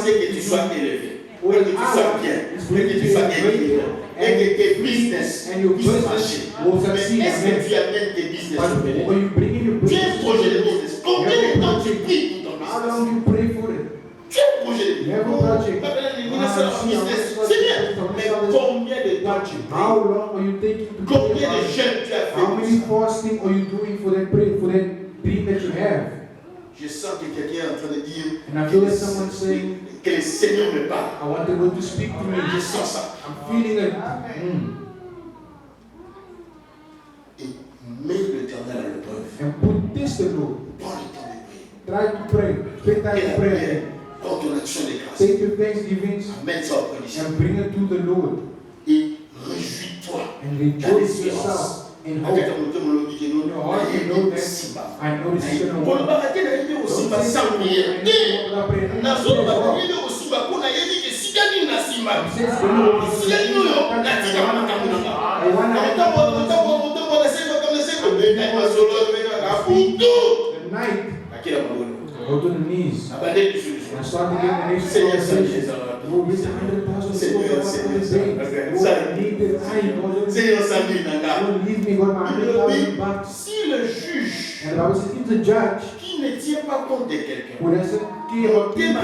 c'est que tu sois élevé, que tu sois bien, que tu sois équilibré, et que tes business puissent marcher. Mais est-ce que tu amènes tes business au Bénin? Tu as un projet de business. Combien de temps tu pries pour ton business? Tu as un projet de business. C'est bien. Mais combien de temps tu pries? Combien de jeûnes tu as fait? How many fasting are you doing for that dream that you have? Je sens que quelqu'un est en train de dire And I feel like someone saying, que le Seigneur me parle. I want the Lord to speak to me. Je sens ça. I'm feeling it. Et mets l'Éternel à l'épreuve. And put this to Lord. Prends le temps de prier. Try to pray. Take time to pray. Prends ton action de grâce. Take your thanksgivings Amène ça auprès du Seigneur. and bring it to the Lord. Et réjouis-toi. And rejoice yourself in hope. I know this is going to work. The night, go to the knees. And start to get the next conversation. Lord, with 100,000 Lord, I need the time. Lord, leave me with my 100,000 bucks. Si le juge And the Bible says, if the judge qui ne tient pas compte de quelqu'un, who doesn't care about people,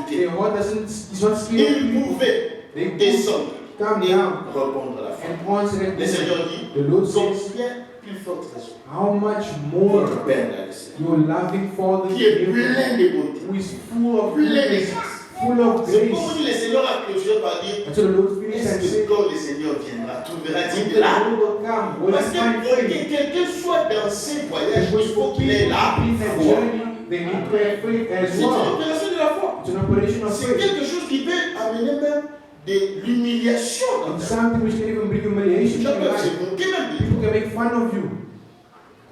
their heart doesn't, is not scared of il people, pouvait they descendre come et down répondre à la foi. and answer that Le Seigneur question. dit, The Lord says, combien plus forte raison how much more votre Père dans le ciel, your loving Father qui est in plein heaven, de beauté, who is full of plein de goodness, grâce. full of C'est pour grace. dire le Seigneur a clôturé par dire, And so the Lord finished and est-ce que said, quand le Seigneur viendra, trouveras-tu the là? Lord will come. Will Parce I que find pour que faith? quelqu'un soit dans ces voyages, Because il faut for qu'il people ait la in that foi. journey, they need to have faith as C'est une well. opération de la foi. It's an operation of C'est faith. quelque chose qui peut amener même de l'humiliation dans It's ta vie. something which can even bring humiliation Les in gens your peuvent se life. moquer même de People toi. can make fun of you.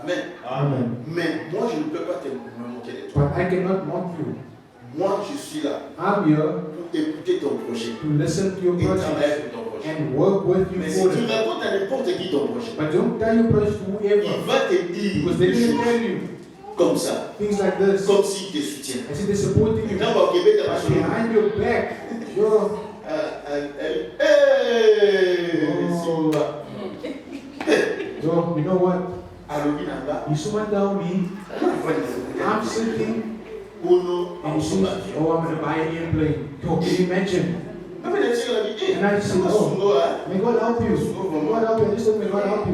Amen. Amen. Mais moi, je ne peux pas me moquer de toi. But I cannot mock you. Moi, je suis là I'm here pour écouter ton projet to listen to your et project travailler pour ton projet. and work with you Mais si for tu it. racontes à n'importe qui ton projet, But don't tell your project to il whoever, va te dire because they des didn't choses tell you comme ça, things like this. comme s'il te soutient. I see they're supporting you. Maintenant, au Québec, tu as But pas behind behind your back, you're so you know what? You someone tell me I'm sitting and she says, oh, I'm going to buy an airplane. Yo, can you imagine? And I just said, oh, may God help you. May God help you. I just said, may God help you.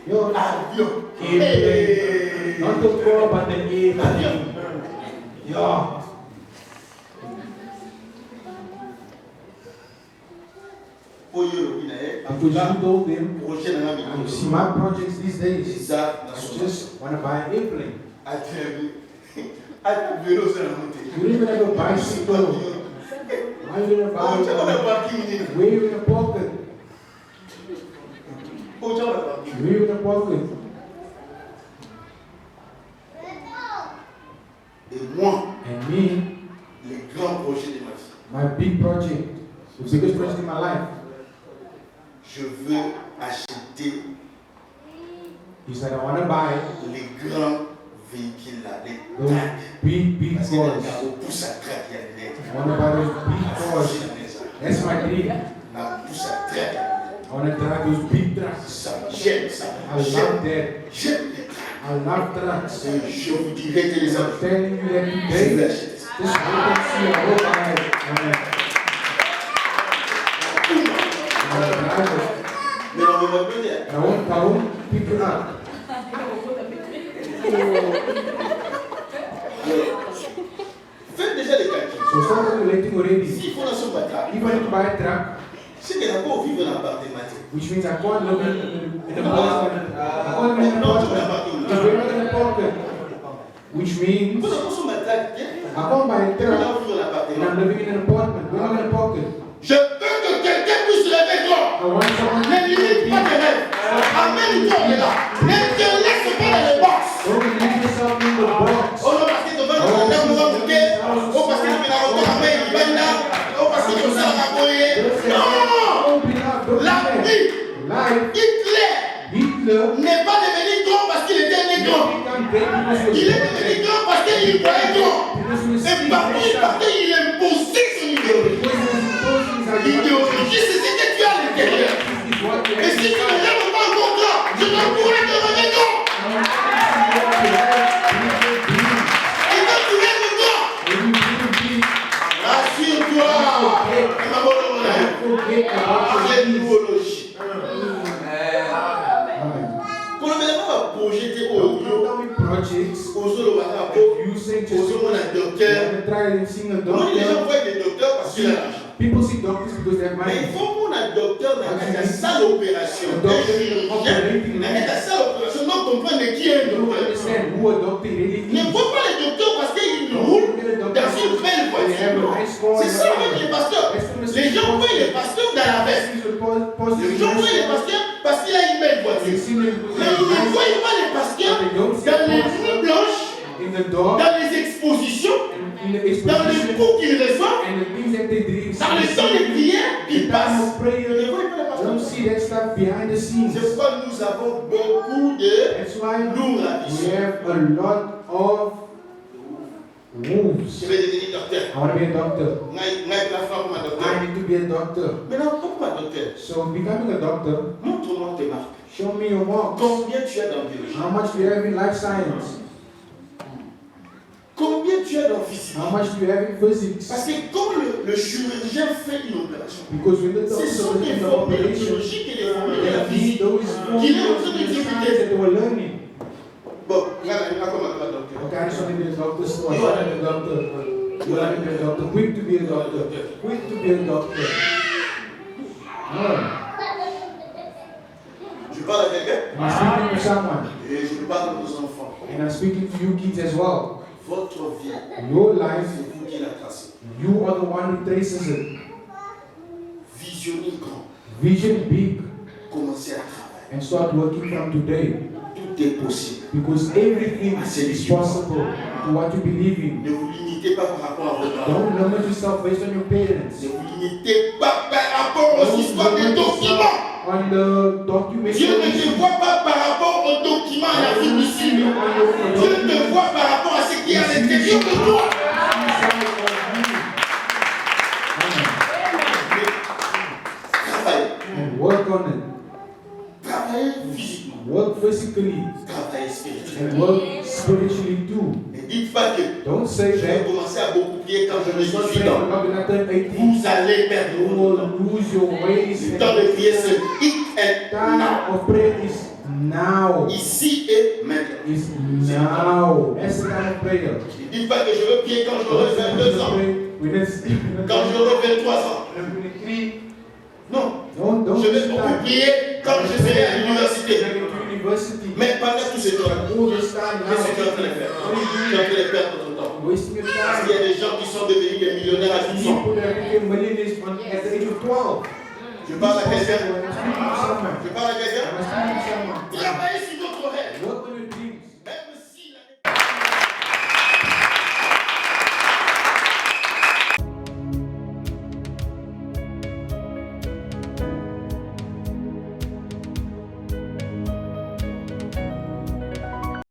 Yo, airplane. Not the car, but the airplane. Yo. Because you told them, you see my projects these days, I just want to buy an airplane. You don't even have a bicycle. Why are you going to buy one? Where are you going to park it? Where are you going to park it? Et moi, And me, les grands projets de ma vie, my big project, the biggest project in my life, je veux acheter is that I want to buy les grands véhicules là, les those tracks. big Parce que cars. quand on pousse à track, il y a des lettres. I want to buy those big cars. That's my dream. On pousse à track. I want to drive those big trucks. Ça, j'aime ça. I love that. J'aime les tracks. I love trucks. Et je vous dirai que les I'm amis, telling you that je today, vais just acheter ça. wait and see. I will buy it. Amen. I want to drive it. Mais on ne va pas dire. I won't pick it up. Faites déjà les calculs. So start calculating already. S'il faut dans son bagage, If I need to buy a truck, c'est qu'il n'y a pas vivre dans la mathématique. which means I can't live in an apartment. I can't live in an Non, tu peux apartment. pas Because we're not in an apartment. Which means Vous avez son bagage, I can't buy a tu peux truck vivre dans and l'appartement. I'm living in an apartment. We're not in an apartment. Je veux que quelqu'un puisse rêver grand. I want someone Ne limite pas tes rêves. Amène-toi là. Ne te laisse pas dans les box. don't leave yourself in the box. Oh non, parce que tu vas nous faire un bouquet. Oh, parce que tu vas nous faire un bouquet. Oh, parce que tu vas nous faire un bouquet. Non! Open up, don't La do that. vie, Life, Hitler Hitler, n'est pas devenu grand parce qu'il était né grand. become great because Il est devenu grand parce qu'il croyait grand. Et partout il partait, il imposait son idéologie. L'idéologie, c'est ce que tu as à l'intérieur. Et si tu ne rêves pas encore grand, je t'encourage de rêver grand. Et quand tu rêves grand, rassure-toi. C'est une nouveologie. Qu'on ne met pas projeter au projects. You say just docteur. try and sing a Moi, les gens doctor. voient des docteurs parce qu'il a l'argent. People see doctors because they have Mais il money. faut qu'on a docteur dans la salle d'opération. Un chirurgien dans la salle d'opération doit comprendre qui est un You docteur. understand who a doctor really Ne is. faut pas les docteurs parce qu'ils roulent dans une belle voiture. C'est ça avec les pasteurs. Les gens voient les pasteurs dans la veste. Les gens voient les pasteurs parce qu'il a une belle voiture. Mais ils ne voient pas les pasteurs dans les nuits blanches, in the dark, dans les expositions, in the dans les exposition, cours qu'ils reçoivent, and the things that they do. dans les temps de prière The qu'ils time passent. of prayer, Ils ne voient pas les don't pasteurs. see that stuff behind the scenes. C'est pourquoi nous avons beaucoup de That's why lourds à we mission. have a lot of Je wolves. vais devenir docteur. I want to be a doctor. N'a pas comme un docteur. I need to be a doctor. Maintenant, pourquoi docteur? So becoming a doctor, Montre-moi tes marques. show me your marks. Combien tu as dans biologie? How much do you have in life science? Combien tu as dans physique? How much do you have in physics? Parce que quand le chirurgien fait une opération, Because when the ce sont doctors des in the formules operation, biologiques et des formules de they la need physique. those Qu'il est en train de science discuter. that they were learning. Bon, regarde, il va comment un docteur. Okay, I just want to be a doctor, so I want to be a doctor. You want to be a doctor, quick to be a doctor, quick to be a doctor. No. Je parle à quelqu'un I'm speaking to someone, et je parle aux enfants. and I'm speaking to you kids as well. Votre vie, Your life, c'est vous qui la tracez. you are the one who traces it. Visionnez grand. Vision big Commencez à travailler. and start working from today. Tout est possible. Because everything is possible to what you believe in. Ne vous limitez pas par rapport à vos parents. Don't limit yourself based on your parents. Ne vous limitez pas par rapport aux histoires des documents. On the document. Dieu ne te voit pas par rapport aux documents à la vie ici. Dieu te voit par rapport à ce qui est à l'intérieur de toi. Travaillez. And work on it. Travaillez physiquement. Work physically Travaillez spirituellement. and work spiritually too. Ne dites pas que Don't say je vais that. commencer à beaucoup prier quand je When me you start suis praying dans. for God when I turn 18, Vous allez perdre you votre temps. will lose your ways. Le temps de prier, c'est it and Time now. of prayer is now. Ici et maintenant. Is now. That's the time of prayer. Ne dites pas que je veux prier quand j'aurai 22 ans. Quand j'aurai 23 ans. Non. Don't Je vais beaucoup prier quand je serai à l'université. University. Mais pendant tout ce temps, All this time qu'est-ce que tu es en train de faire? Tu es en train de perdre ton temps. wasting your Parce qu'il y time. a des gens qui sont devenus des millionnaires à 12 ans. People that became millionaires at the age of 12. Je parle à quelqu'un. I'm speaking to someone. Je parle à quelqu'un. I'm speaking to someone. Travaille